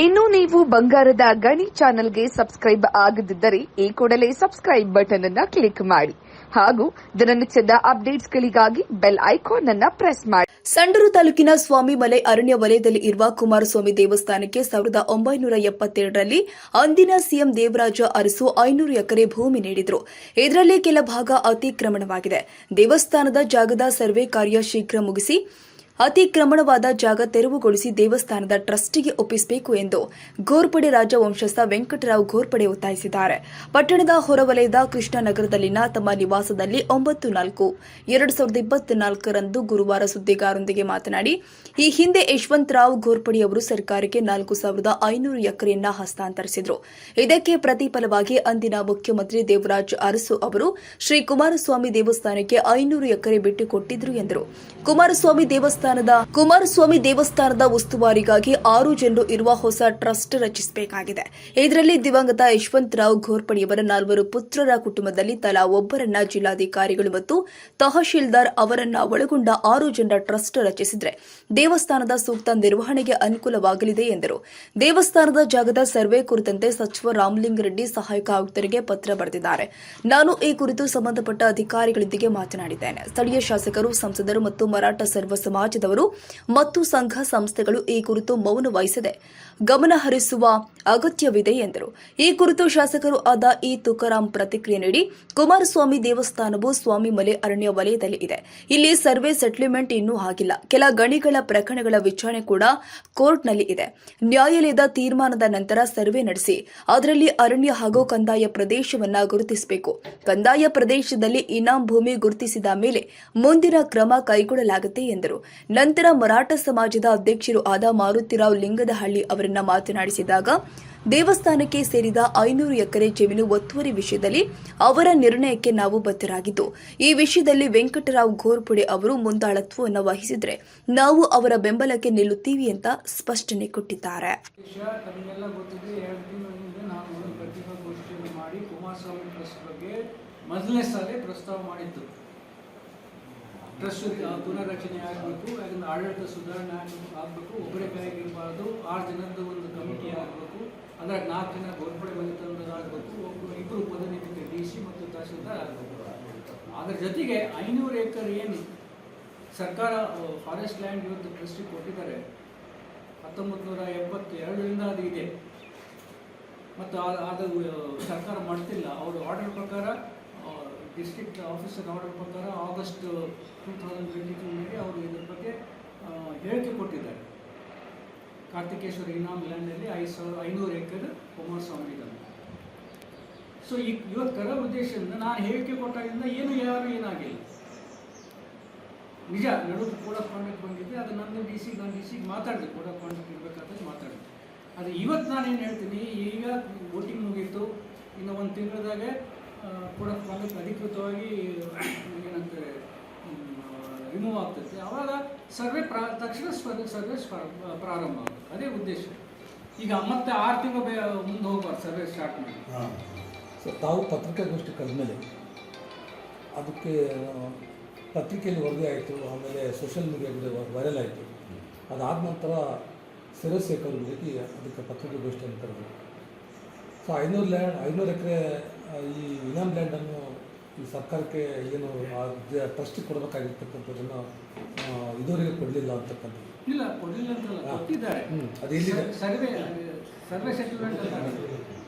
ಇನ್ನು ನೀವು ಬಂಗಾರದ ಗಣಿ ಚಾನೆಲ್ಗೆ ಸಬ್ಸ್ಕ್ರೈಬ್ ಆಗದಿದ್ದರೆ ಈ ಕೂಡಲೇ ಸಬ್ಸ್ಕ್ರೈಬ್ ಬಟನ್ ಅನ್ನು ಕ್ಲಿಕ್ ಮಾಡಿ ಹಾಗೂ ದಿನನಿತ್ಯದ ಅಪ್ಡೇಟ್ಸ್ಗಳಿಗಾಗಿ ಬೆಲ್ ಐಕಾನ್ ಅನ್ನು ಪ್ರೆಸ್ ಮಾಡಿ. ಸಂಡೂರು ತಾಲೂಕಿನ ಸ್ವಾಮಿಮಲೆ ಅರಣ್ಯ ವಲಯದಲ್ಲಿ ಇರುವ ಕುಮಾರಸ್ವಾಮಿ ದೇವಸ್ಥಾನಕ್ಕೆ 1977ರಲ್ಲಿ ಅಂದಿನ ಸಿಎಂ ದೇವರಾಜ ಅರಸು 500 ಎಕರೆ ಭೂಮಿ ನೀಡಿದ್ರು. ಇದರಲ್ಲಿ ಕೆಲ ಭಾಗ ಅತಿಕ್ರಮಣವಾಗಿದೆ. ದೇವಸ್ಥಾನದ ಜಾಗದ ಸರ್ವೆ ಕಾರ್ಯ ಶೀಘ್ರ ಮುಗಿಸಿ ಅತಿಕ್ರಮಣವಾದ ಜಾಗ ತೆರವುಗೊಳಿಸಿ ದೇವಸ್ಥಾನದ ಟ್ರಸ್ಟಿಗೆ ಒಪ್ಪಿಸಬೇಕು ಎಂದು ಘೋರ್ಪಡೆ ರಾಜವಂಶಸ್ಥ ವೆಂಕಟರಾವ್ ಘೋರ್ಪಡೆ ಒತ್ತಾಯಿಸಿದ್ದಾರೆ. ಪಟ್ಟಣದ ಹೊರವಲಯದ ಕೃಷ್ಣನಗರದಲ್ಲಿನ ತಮ್ಮ ನಿವಾಸದಲ್ಲಿ 9/4/2024ರಂದು ಗುರುವಾರ ಸುದ್ದಿಗಾರರೊಂದಿಗೆ ಮಾತನಾಡಿ, ಈ ಹಿಂದೆ ಯಶವಂತರಾವ್ ಘೋರ್ಪಡೆ ಅವರು ಸರ್ಕಾರಕ್ಕೆ 4,500 ಎಕರೆಯನ್ನ ಹಸ್ತಾಂತರಿಸಿದರು. ಇದಕ್ಕೆ ಪ್ರತಿಫಲವಾಗಿ ಅಂದಿನ ಮುಖ್ಯಮಂತ್ರಿ ದೇವರಾಜ ಅರಸು ಅವರು ಶ್ರೀ ಕುಮಾರಸ್ವಾಮಿ ದೇವಸ್ಥಾನಕ್ಕೆ 500 ಎಕರೆ ಬಿಟ್ಟುಕೊಟ್ಟಿದ್ರು ಎಂದರು. ಕುಮಾರಸ್ವಾಮಿ ದೇವಸ್ಥಾನದ ಉಸ್ತುವಾರಿಗಾಗಿ 6 ಜನರು ಇರುವ ಹೊಸ ಟ್ರಸ್ಟ್ ರಚಿಸಬೇಕಾಗಿದೆ. ಇದರಲ್ಲಿ ದಿವಂಗತ ಯಶವಂತರಾವ್ ಘೋರ್ಪಡೆಯವರ 4 ಪುತ್ರರ ಕುಟುಂಬದಲ್ಲಿ ತಲಾ ಒಬ್ಬರನ್ನ ಜಿಲ್ಲಾಧಿಕಾರಿಗಳು ಮತ್ತು ತಹಶೀಲ್ದಾರ್ ಅವರನ್ನ ಒಳಗೊಂಡ 6 ಜನರ ಟ್ರಸ್ಟ್ ರಚಿಸಿದರೆ ದೇವಸ್ಥಾನದ ಸೂಕ್ತ ನಿರ್ವಹಣೆಗೆ ಅನುಕೂಲವಾಗಲಿದೆ ಎಂದರು. ದೇವಸ್ಥಾನದ ಜಾಗದ ಸರ್ವೆ ಕುರಿತಂತೆ ಸಚಿವ ರಾಮಲಿಂಗಾರೆಡ್ಡಿ ಸಹಾಯಕ ಆಯುಕ್ತರಿಗೆ ಪತ್ರ ಬರೆದಿದ್ದಾರೆ. ನಾನು ಈ ಕುರಿತು ಸಂಬಂಧಪಟ್ಟ ಅಧಿಕಾರಿಗಳೊಂದಿಗೆ ಮಾತನಾಡಿದ್ದೇನೆ. ಸ್ಥಳೀಯ ಶಾಸಕರು, ಸಂಸದರು ಮತ್ತು ಮರಾಠ ಸರ್ವ ಸಮಾಜದವರು ಮತ್ತು ಸಂಘ ಸಂಸ್ಥೆಗಳು ಈ ಕುರಿತು ಮೌನ ವಹಿಸದೆ ಗಮನ ಹರಿಸುವ ಅಗತ್ಯವಿದೆ ಎಂದರು. ಈ ಕುರಿತು ಶಾಸಕರು ಆದ ಇ ತುಕಾರಾಂ ಪ್ರತಿಕ್ರಿಯೆ ನೀಡಿ, ಕುಮಾರಸ್ವಾಮಿ ದೇವಸ್ಥಾನವು ಸ್ವಾಮಿಮಲೆ ಅರಣ್ಯ ವಲಯದಲ್ಲಿ ಇದೆ. ಇಲ್ಲಿ ಸರ್ವೆ ಸೆಟಲ್ಮೆಂಟ್ ಇನ್ನೂ ಆಗಿಲ್ಲ. ಕೆಲ ಗಣಿಗಳ ಪ್ರಕರಣಗಳ ವಿಚಾರಣೆ ಕೂಡ ಕೋರ್ಟ್ನಲ್ಲಿ ಇದೆ. ನ್ಯಾಯಾಲಯದ ತೀರ್ಮಾನದ ನಂತರ ಸರ್ವೆ ನಡೆಸಿ ಅದರಲ್ಲಿ ಅರಣ್ಯ ಹಾಗೂ ಕಂದಾಯ ಪ್ರದೇಶವನ್ನ ಗುರುತಿಸಬೇಕು. ಕಂದಾಯ ಪ್ರದೇಶದಲ್ಲಿ ಇನಾಂ ಭೂಮಿ ಗುರುತಿಸಿದ ಮೇಲೆ ಮುಂದಿನ ಕ್ರಮ ಕೈಗೊಳ್ಳಲಾಗುತ್ತೆ ಎಂದರು. ನಂತರ ಮರಾಠ ಸಮಾಜದ ಅಧ್ಯಕ್ಷರು ಆದ ಮಾರುತಿರಾವ್ ಲಿಂಗದಹಳ್ಳಿ ಅವರನ್ನ ಮಾತನಾಡಿಸಿದಾಗ, ದೇವಸ್ಥಾನಕ್ಕೆ ಸೇರಿದ 500 ಎಕರೆ ಜಮೀನು ಒತ್ತುವರಿ ವಿಷಯದಲ್ಲಿ ಅವರ ನಿರ್ಣಯಕ್ಕೆ ನಾವು ಬದ್ಧರಾಗಿದ್ದು, ಈ ವಿಷಯದಲ್ಲಿ ವೆಂಕಟರಾವ್ ಘೋರ್ಪಡೆ ಅವರು ಮುಂದಾಳತ್ವವನ್ನು ವಹಿಸಿದರೆ ನಾವು ಅವರ ಬೆಂಬಲಕ್ಕೆ ನಿಲ್ಲುತ್ತೀವಿ ಅಂತ ಸ್ಪಷ್ಟನೆ ಕೊಟ್ಟಿದ್ದಾರೆ. ಟ್ರಸ್ಟ್ ಪುನರ್ರಚನೆ ಆಗಬೇಕು, ಅದನ್ನು ಆಡಳಿತ ಸುಧಾರಣೆ ಆಗಬೇಕು, ಒಬ್ಬರೇ ಕೈಗೆ ಇರಬಾರ್ದು, 6 ಜನದ ಒಂದು ಕಮಿಟಿ ಆಗಬೇಕು, ಅದರ 4 ಜನ ಘೋರ್ಪಡೆ ಬಂದು ಆಗಬೇಕು, ಇಬ್ಬರು ಪದನಿಧಿಕ DC ಮತ್ತು ತಹಶೀಲ್ದಾರ್ ಆಗಬೇಕು. ಅದರ ಜೊತೆಗೆ 500 ಎಕರೆ ಏನು ಸರ್ಕಾರ ಫಾರೆಸ್ಟ್ ಲ್ಯಾಂಡ್ ಇವತ್ತು ಟ್ರಸ್ಟಿಗೆ ಕೊಟ್ಟಿದ್ದಾರೆ, 1972ರಿಂದ ಅದು ಇದೆ ಮತ್ತು ಅದು ಸರ್ಕಾರ ಮಾಡ್ತಿಲ್ಲ. ಅವರು ಆರ್ಡರ್ ಪ್ರಕಾರ, ಡಿಸ್ಟ್ರಿಕ್ಟ್ ಆಫೀಸರ್ ಆರ್ಡರ್ ಪ್ರಕಾರ ಆಗಸ್ಟ್ 2022 ಅವರು ಇದರ ಬಗ್ಗೆ ಹೇಳಿಕೆ ಕೊಟ್ಟಿದ್ದಾರೆ. ಕಾರ್ತಿಕೇಶ್ವರ ಇನಾಮ್ ಲ್ಯಾಂಡಲ್ಲಿ 500 ಎಕರೆ ಕುಮಾರಸ್ವಾಮಿ ಇದ್ದಾರೆ. ಸೊ ಇವತ್ತು ಕರ ಉದ್ದೇಶದಿಂದ ನಾನು ಹೇಳಿಕೆ ಕೊಟ್ಟಾಗಿಂದ ಯಾರು ಏನಾಗಿಲ್ಲ. ನಿಜ ನಡುವೆ ಕೋಡ್ ಆಫ್ ಕಾಂಡಕ್ಟ್ ಬಂದಿದ್ದೆ, ಅದು ನನ್ನ ನಾನು ಡಿ ಸಿಗೆ ಮಾತಾಡಿದೆ, ಕೋಡ್ ಆಫ್ ಕಾಂಡಕ್ಟ್ ಇರಬೇಕಾದ್ರೆ ಮಾತಾಡಿದೆ. ಅದು ಇವತ್ತು ನಾನೇನು ಹೇಳ್ತೀನಿ, ಈಗ ವೋಟಿಂಗ್ ಮುಗೀತು, ಇನ್ನು 1 ತಿಂಗಳದಾಗೆ ಕೋಡ್ ಆಫ್ ಕಾಂಡಕ್ಟ್ ಅಧಿಕೃತವಾಗಿ ಏನಂತಾರೆ ರಿಮೂವ್ ಆಗ್ತೈತೆ. ಆವಾಗ ಸರ್ವೆ ತಕ್ಷಣ ಸರ್ವೆ ಪ್ರಾರಂಭ ಆಗುತ್ತೆ. ಅದೇ ಉದ್ದೇಶ. ಈಗ ಮತ್ತೆ 6 ತಿಂಗಳು ಮುಂದೆ ಹೋಗ್ಬಾರ್ದು ಸರ್ವೆ ಸ್ಟಾರ್ಟ್ ಮಾಡಿ. ಸೊ ತಾವು ಪತ್ರಿಕಾಗೋಷ್ಠಿ ಕಳೆದ್ಮೇಲೆ ಅದಕ್ಕೆ ಪತ್ರಿಕೆಯಲ್ಲಿ ವರದಿ ಆಯಿತು, ಆಮೇಲೆ ಸೋಷಿಯಲ್ ಮೀಡಿಯಾದಲ್ಲಿ ವೈರಲ್ ಆಯಿತು. ಅದಾದ ನಂತರ ಶಿರಸೇಖರ್ ಭೇಟಿ ಅದಕ್ಕೆ ಪತ್ರಿಕಾಗೋಷ್ಠಿಯನ್ನು ಕರೆದರು. ಸೊ 500 ಎಕರೆ ಈ ಇನಾಮ್ ಲ್ಯಾಂಡನ್ನು ಈ ಸರ್ಕಾರಕ್ಕೆ ಏನು ಟ್ರಸ್ಟಿಗೆ ಕೊಡಬೇಕಾಗಿರ್ತಕ್ಕಂಥದ್ದನ್ನು ಇದುವರೆಗೆ ಕೊಡಲಿಲ್ಲ ಅಂತಕ್ಕಂಥದ್ದು. ಇಲ್ಲ, ಕೊಡಲಿಲ್ಲ ಅಂತಲ್ಲ, ಕೊಟ್ಟಿದ್ದಾರೆ. ಅದು ಎಲ್ಲಿದೆ? ಸರ್ವೆ ಸೆಟಲ್ಮೆಂಟ್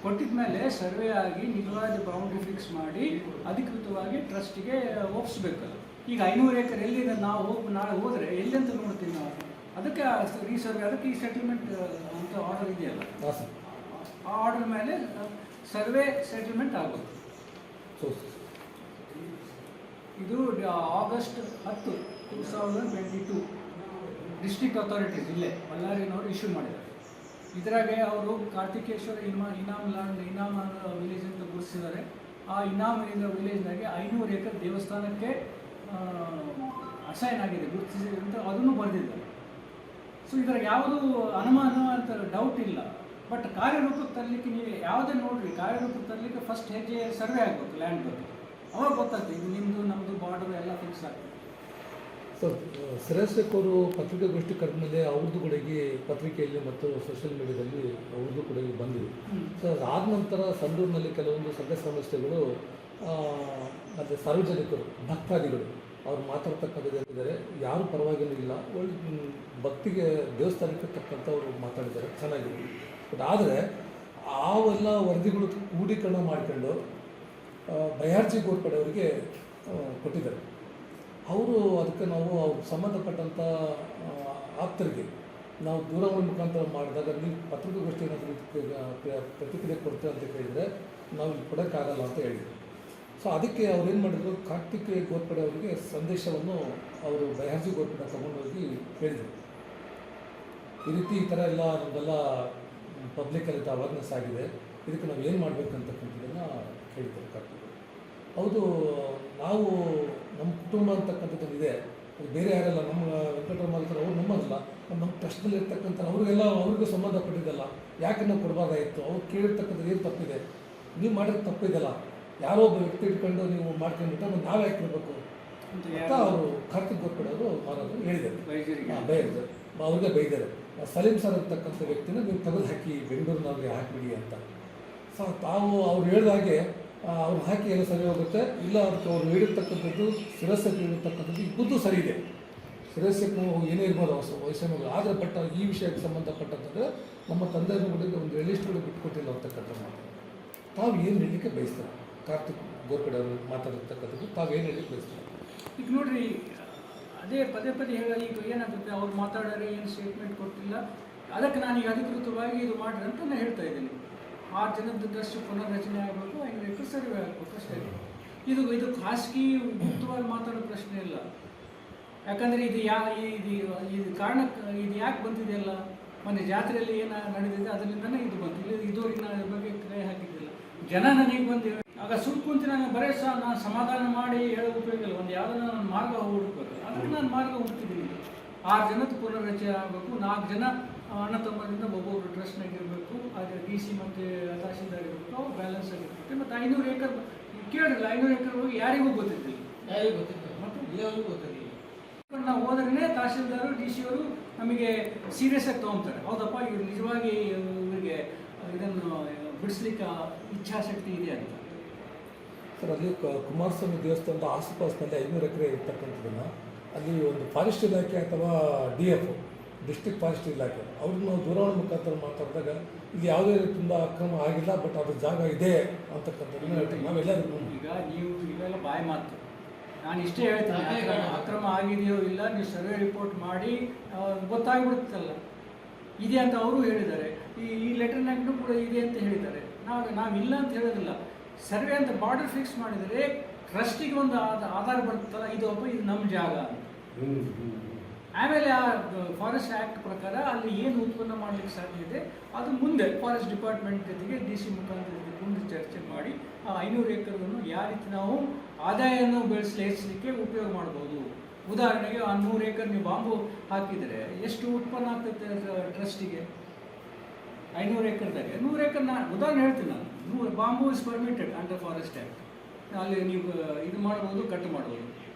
ಕೊಟ್ಟಿದ ಮೇಲೆ ಸರ್ವೆ ಆಗಿ ನಿಜವಾದ ಬೌಂಡ್ರಿ ಫಿಕ್ಸ್ ಮಾಡಿ ಅಧಿಕೃತವಾಗಿ ಟ್ರಸ್ಟಿಗೆ ಒಪ್ಪಿಸ್ಬೇಕಲ್ಲ. ಈಗ 500 ಎಕರೆ ಎಲ್ಲಿದೆ, ನಾವು ನಾಳೆ ಹೋದರೆ ಎಲ್ಲಿ ಅಂತ ನೋಡ್ತೀವಿ ನಾವು. ಅದಕ್ಕೆ ರೀಸರ್ವೆ, ಅದಕ್ಕೆ ಈ ಸೆಟಲ್ಮೆಂಟ್ ಅಂತ ಆರ್ಡರ್ ಇದೆಯಲ್ಲ, ಆ ಆರ್ಡರ್ ಮೇಲೆ ಸರ್ವೆ ಸೆಟಲ್ಮೆಂಟ್ ಆಗುತ್ತೆ. ಇದು ಆಗಸ್ಟ್ 10, 2022 ಡಿಸ್ಟ್ರಿಕ್ಟ್ ಅಥಾರಿಟೀಸ್ ಇಲ್ಲೇ ಬಳ್ಳಾರಿನವರು ಇಶ್ಯೂ ಮಾಡಿದ್ದಾರೆ. ಇದರಾಗೆ ಅವರು ಕಾರ್ತಿಕೇಶ್ವರ ಇನಾಮ್ ವಿಲೇಜ್ ಅಂತ ಗುರುತಿಸಿದ್ದಾರೆ. ಆ ಇನಾಮ್ ವಿಲೇಜ್ನಾಗೆ 500 ಎಕರೆ ದೇವಸ್ಥಾನಕ್ಕೆ ಅಸೈನ್ ಆಗಿದೆ, ಗುರುತಿಸಿ ಅಂತ ಅದನ್ನು ಬರೆದಿದ್ದಾರೆ. ಸೊ ಇದರ ಯಾವುದು ಅನುಮಾನ ಅಂತ ಡೌಟ್ ಇಲ್ಲ. ಬಟ್ ಕಾರ್ಯರೂಪಕ್ಕೆ ತರಲಿಕ್ಕೆ ನೀವು ಯಾವುದೇ ನೋಡ್ರಿ, ಕಾರ್ಯರೂಪಕ್ಕೆ ತರಲಿಕ್ಕೆ ಫಸ್ಟ್ ಹೆಜ್ಜೆ ಸರ್ವೆ ಆಗಬೇಕು ಲ್ಯಾಂಡ್ ಬಗ್ಗೆ. ಅವಾಗ ಗೊತ್ತಾಗ್ತದೆ ಇದು ನಿಮ್ಮದು ನಮ್ಮದು ಬಾರ್ಡರ್ ಎಲ್ಲ ಫಿಕ್ಸ್ ಆಗ್ತದೆ. ಸೊ ಸಿರಾಜ್ ಅವರು ಪತ್ರಿಕಾಗೋಷ್ಠಿ ಕರೆದ ಮೇಲೆ ಅವ್ರದ್ದು ಕೊಡುಗೆ ಪತ್ರಿಕೆಯಲ್ಲಿ ಮತ್ತು ಸೋಷಿಯಲ್ ಮೀಡಿಯಾದಲ್ಲಿ ಅವ್ರದ್ದು ಕೊಡುಗೆ ಬಂದಿದೆ. ಸೊ ಅದಾದ ನಂತರ ಸಂಡೂರಿನಲ್ಲಿ ಕೆಲವೊಂದು ಸಂಘ ಸಂಸ್ಥೆಗಳು ಮತ್ತು ಸಾರ್ವಜನಿಕರು ಭಕ್ತಾದಿಗಳು ಅವ್ರು ಮಾತಾಡ್ತಕ್ಕಂಥದ್ದು ಯಾರು ಪರವಾಗಿಯೂ ಇಲ್ಲ, ಒಳ್ಳೆ ಭಕ್ತಿಗೆ ದೇವಸ್ಥಾನಕ್ಕೆ ತಕ್ಕಂಥವ್ರು ಮಾತಾಡಿದ್ದಾರೆ, ಚೆನ್ನಾಗಿದೆ. ಬಟ್ ಆದರೆ ಅವೆಲ್ಲ ವರದಿಗಳು ಕ್ರೋಢೀಕರಣ ಮಾಡಿಕೊಂಡು ಬಯಾರ್ಜಿ ಗೋರ್ಪಡೆ ಅವರಿಗೆ ಕೊಟ್ಟಿದ್ದಾರೆ. ಅವರು ಅದಕ್ಕೆ ನಾವು ಅವ್ರಿಗೆ ಸಂಬಂಧಪಟ್ಟಂಥ ಆಪ್ತರಿಗೆ ನಾವು ದೂರವಾಣಿ ಮುಖಾಂತರ ಮಾಡಿದಾಗ ನೀವು ಪತ್ರಿಕಾಗೋಷ್ಠಿ ಏನಾದರೂ ಪ್ರತಿಕ್ರಿಯೆ ಕೊಡ್ತೇವೆ ಅಂತ ಕೇಳಿದರೆ ನಾವು ಕೊಡೋಕ್ಕಾಗಲ್ಲ ಅಂತ ಹೇಳಿದರು. ಸೊ ಅದಕ್ಕೆ ಅವ್ರು ಏನು ಮಾಡಿದರು, ಕಾರ್ತಿಕ್ ಗೋರ್ಪಡೆ ಅವರಿಗೆ ಸಂದೇಶವನ್ನು ಅವರು ಬಯಾರ್ಜಿ ಗೋರ್ಪಡೆ ತಗೊಂಡೋಗಿ ಹೇಳಿದರು. ಈ ರೀತಿ ಈ ಥರ ಎಲ್ಲ ನಮ್ಮದೆಲ್ಲ ಪಬ್ಲಿಕಲ್ಲಿ ಅವೇರ್ನೆಸ್ ಆಗಿದೆ, ಇದಕ್ಕೆ ನಾವು ಏನು ಮಾಡಬೇಕಂತಕ್ಕಂಥದ್ದನ್ನು ಕೇಳಿದ್ದಾರೆ ಕಾರ್ತಿಕ್. ಹೌದು, ನಾವು ನಮ್ಮ ಕುಟುಂಬ ಅಂತಕ್ಕಂಥದ್ದು ಇದೆ, ಅದು ಬೇರೆ ಯಾರೆಲ್ಲ ನಮ್ಮ ವೆಂಕಟರಾಮ ಮಾಡ್ತಾರೆ, ಅವ್ರು ನಮ್ಮದಲ್ಲ, ನಮ್ಮ ಟ್ರಸ್ಟಲ್ಲಿ ಇರ್ತಕ್ಕಂಥ ಅವ್ರಿಗೂ ಸಂಬಂಧಪಟ್ಟಿದ್ದಲ್ಲ, ಯಾಕೆ ನಾವು ಕೊಡಬಾರ್ದಾಯಿತು, ಅವ್ರು ಕೇಳಿರ್ತಕ್ಕಂಥದ್ದು ಏನು ತಪ್ಪಿದೆ, ನೀವು ಮಾಡಿರೋ ತಪ್ಪಿದೆಲ್ಲ, ಯಾರೋ ಒಬ್ಬ ವ್ಯಕ್ತಿ ಇಟ್ಕೊಂಡು ನೀವು ಮಾಡ್ಕೊಂಡ್ಬಿಟ್ಟು ನಾವು ಯಾಕೆ ಇರಬೇಕು ಅಂತ ಅವರು ಕಾರ್ತಿಕ್ ಗೋರ್ಪಡೆ ಅವರು ಮಾಡೋದು ಹೇಳಿದ್ದಾರೆ. ಬೈದಿದ್ದಾರೆ, ಅವ್ರಿಗೆ ಬೈದ್ದಾರೆ. ಸಲೀಂ ಸರ್ ಅಂತಕ್ಕಂಥ ವ್ಯಕ್ತಿನ ನೀವು ತೆಗೆದು ಹಾಕಿ ಬೆಂಗಳೂರಿನವ್ರಿಗೆ ಹಾಕಿಬಿಡಿ ಅಂತ. ಸೊ ತಾವು ಅವ್ರು ಹೇಳಿದಾಗೆ ಅವ್ರು ಹಾಕಿ ಎಲ್ಲ ಸರಿ ಹೋಗುತ್ತೆ, ಇಲ್ಲ ಅದಕ್ಕೆ ಅವ್ರು ಹೇಳಿರ್ತಕ್ಕಂಥದ್ದು ಶಿರಸ್ಸಕ್ಕೆ ಹೇಳಿರ್ತಕ್ಕಂಥದ್ದು ಇಬ್ಬದ್ದು ಸರಿ ಇದೆ. ಶಿರಸ್ಸಕ್ಕೆ ಏನೇ ಇರ್ಬೋದು ವಯಸ್ಸನ್ನು, ಆದರೆ ಬಟ್ ಈ ವಿಷಯಕ್ಕೆ ಸಂಬಂಧಪಟ್ಟಂತಂದರೆ ನಮ್ಮ ತಂದೆಯವ್ರ ಕೂಡ ಒಂದು ರಿಲಿಸ್ಟ್ಗಳು ಬಿಟ್ಕೊಟ್ಟಿಲ್ಲ ಅಂತಕ್ಕಂಥ ಮಾತು ತಾವು ಏನು ಹೇಳಲಿಕ್ಕೆ ಬಯಸ್ತಾರೆ. ಕಾರ್ತಿಕ್ ಗೋರ್ಪಡೆ ಅವರು ಮಾತಾಡಿರ್ತಕ್ಕಂಥದ್ದು ತಾವು ಏನು ಹೇಳಲಿಕ್ಕೆ ಬಯಸ್ತಾರೆ. ಈಗ ನೋಡ್ರಿ, ಅದೇ ಪದೇ ಪದೇ ಹೇಳಿ ಈಗ ಏನಾಗುತ್ತೆ, ಅವ್ರು ಮಾತಾಡೋರೆ ಏನು ಸ್ಟೇಟ್ಮೆಂಟ್ ಕೊಟ್ಟಿಲ್ಲ, ಅದಕ್ಕೆ ನಾನೀಗ ಅಧಿಕೃತವಾಗಿ ಇದು ಮಾಡಿರಿ ಅಂತ ನಾನು ಹೇಳ್ತಾ ಇದ್ದೀನಿ. 6 ಜನದ ಟ್ರಸ್ಟ್ ಪುನರ್ರಚನೆ ಆಗಬೇಕು, 5 ಎಕರೆ ಸರ್ವೆ ಆಗಬೇಕು ಅಷ್ಟೇ. ಇದು ಖಾಸಗಿ ಮುಕ್ತವಾಗಿ ಮಾತಾಡೋ ಪ್ರಶ್ನೆ ಇಲ್ಲ. ಯಾಕಂದರೆ ಇದು ಕಾರಣಕ್ಕೆ ಇದು ಯಾಕೆ ಬಂದಿದೆಯಲ್ಲ, ಮೊನ್ನೆ ಜಾತ್ರೆಯಲ್ಲಿ ಏನು ನಡೆದಿದೆ ಅದರಿಂದನೇ ಇದು ಬಂತು. ಇದುವರೆಗೆ ನಾನು ಇದ್ರ ಬಗ್ಗೆ ಕೈ ಹಾಕಿದ್ದಿಲ್ಲ. ಜನ ನನಗೆ ಬಂದು ಆಗ ಸುಟ್ಟು ಕುಂತು ನಾನು ನಾನು ಸಮಾಧಾನ ಮಾಡಿ ಹೇಳೋ ಉಪಯೋಗ ಇಲ್ಲ. ಒಂದು ಯಾವುದನ್ನ ನಾನು ಮಾರ್ಗ ಹುಡುಕ್ಬೇಕು, ಅದಕ್ಕೆ ನಾನು ಮಾರ್ಗ ಹುಡುಕಿದ್ದೀನಿ. 6 ಜನದ ಪುನರ್ರಚನೆ ಆಗಬೇಕು, 4 ಜನ ಅಣ್ಣ ತಮ್ಮದಿಂದ ಒಬ್ಬೊಬ್ಬರು ಟ್ರಸ್ಟ್ನಾಗಿರಬೇಕು, ಹಾಗೆ DC ಮತ್ತು ತಹಶೀಲ್ದಾರ್ ಇರಬೇಕು, ಅವ್ರು ಬ್ಯಾಲೆನ್ಸ್ ಆಗಿರ್ಬೇಕು. ಮತ್ತು 500 ಎಕರೆ ಕೇಳಿಲ್ಲ, 500 ಎಕರೆ ಹೋಗಿ ಯಾರಿಗೂ ಗೊತ್ತಿದ್ದಿಲ್ಲ, ಮತ್ತು ಗೊತ್ತಿರಲಿಲ್ಲ. ನಾವು ಹೋದ್ರೇ ತಹಶೀಲ್ದಾರು DC ಅವರು ನಮಗೆ ಸೀರಿಯಸ್ ಆಗಿ ತೊಗೊತಾರೆ. ಹೌದಪ್ಪ, ಇವ್ರು ನಿಜವಾಗಿ ಇವರಿಗೆ ಇದನ್ನು ಬಿಡಿಸ್ಲಿಕ್ಕೆ ಇಚ್ಛಾಶಕ್ತಿ ಇದೆ ಅಂತ. ಸರ್, ಅಲ್ಲಿ ಕುಮಾರಸ್ವಾಮಿ ದೇವಸ್ಥಾನದ ಆಸುಪಾಸಿನಲ್ಲಿ 500 ಎಕರೆ ಇರ್ತಕ್ಕಂಥದ್ದನ್ನು ಅಲ್ಲಿ ಒಂದು ಫಾರೆಸ್ಟ್ ಇಲಾಖೆ ಅಥವಾ DF ಡಿಸ್ಟ್ರಿಕ್ಟ್ ಫಾರೆಸ್ಟ್ ಇಲಾಖೆ ಅವ್ರನ್ನ ನಾವು ದೂರವಾಣಿ ಮುಖಾಂತರ ಮಾತಾಡಿದಾಗ ಇಲ್ಲಿ ಯಾವುದೇ ರೀತಿಯಿಂದ ಅಕ್ರಮ ಆಗಿಲ್ಲ, ಬಟ್ ಅದು ಜಾಗ ಇದೆ ಅಂತಕ್ಕಂಥದ್ದನ್ನು ಹೇಳ್ತೀವಿ ನಾವೆಲ್ಲರಿಗೂ. ಈಗ ನೀವು ಇವೆಲ್ಲ ಬಾಯಿ ಮಾತು, ನಾನು ಇಷ್ಟೇ ಹೇಳ್ತೀನಿ, ಅಕ್ರಮ ಆಗಿದೆಯೋ ಇಲ್ಲ ನೀವು ಸರ್ವೆ ರಿಪೋರ್ಟ್ ಮಾಡಿ ಗೊತ್ತಾಗ್ಬಿಡುತ್ತಲ್ಲ ಇದೆ ಅಂತ ಅವರು ಹೇಳಿದ್ದಾರೆ. ಈ ಲೆಟರ್ನಾಗೂ ಕೂಡ ಇದೆ ಅಂತ ಹೇಳಿದ್ದಾರೆ. ನಾವಿಲ್ಲ ಅಂತ ಹೇಳೋದಿಲ್ಲ. ಸರ್ವೆ ಅಂತ ಬಾರ್ಡರ್ ಫಿಕ್ಸ್ ಮಾಡಿದರೆ ಟ್ರಸ್ಟಿಗೆ ಒಂದು ಆಧಾರ ಬರುತ್ತಲ್ಲ, ಇದು ನಮ್ಮ ಜಾಗ ಅಂತ. ಆಮೇಲೆ ಆ ಫಾರೆಸ್ಟ್ ಆ್ಯಕ್ಟ್ ಪ್ರಕಾರ ಅಲ್ಲಿ ಏನು ಉತ್ಪನ್ನ ಮಾಡಲಿಕ್ಕೆ ಸಾಧ್ಯ ಇದೆ ಅದು ಮುಂದೆ ಫಾರೆಸ್ಟ್ ಡಿಪಾರ್ಟ್ಮೆಂಟ್ ಜೊತೆಗೆ DC ಮುಖಾಂತರ ಮುಂದೆ ಚರ್ಚೆ ಮಾಡಿ ಆ 500 ಎಕರೆಯನ್ನು ಯಾವ ರೀತಿ ನಾವು ಆದಾಯವನ್ನು ಹೆಚ್ಚಲಿಕ್ಕೆ ಉಪಯೋಗ ಮಾಡ್ಬೋದು. ಉದಾಹರಣೆಗೆ ಆ 100 ಎಕರೆ ನೀವು ಬಾಂಬು ಹಾಕಿದರೆ ಎಷ್ಟು ಉತ್ಪನ್ನ ಆಗ್ತೈತೆ ಟ್ರಸ್ಟಿಗೆ? 500 ಎಕರೆದಾಗೆ 100 ಎಕರೆ ಉದಾಹರಣೆ ಹೇಳ್ತೀನಿ ನಾನು. 100 bomb is permitted under forest act. ಅಲ್ಲಿ ನೀವು ಇದು ಮಾಡ್ಬೋದು, ಕಟ್ ಮಾಡ್ಬೋದು.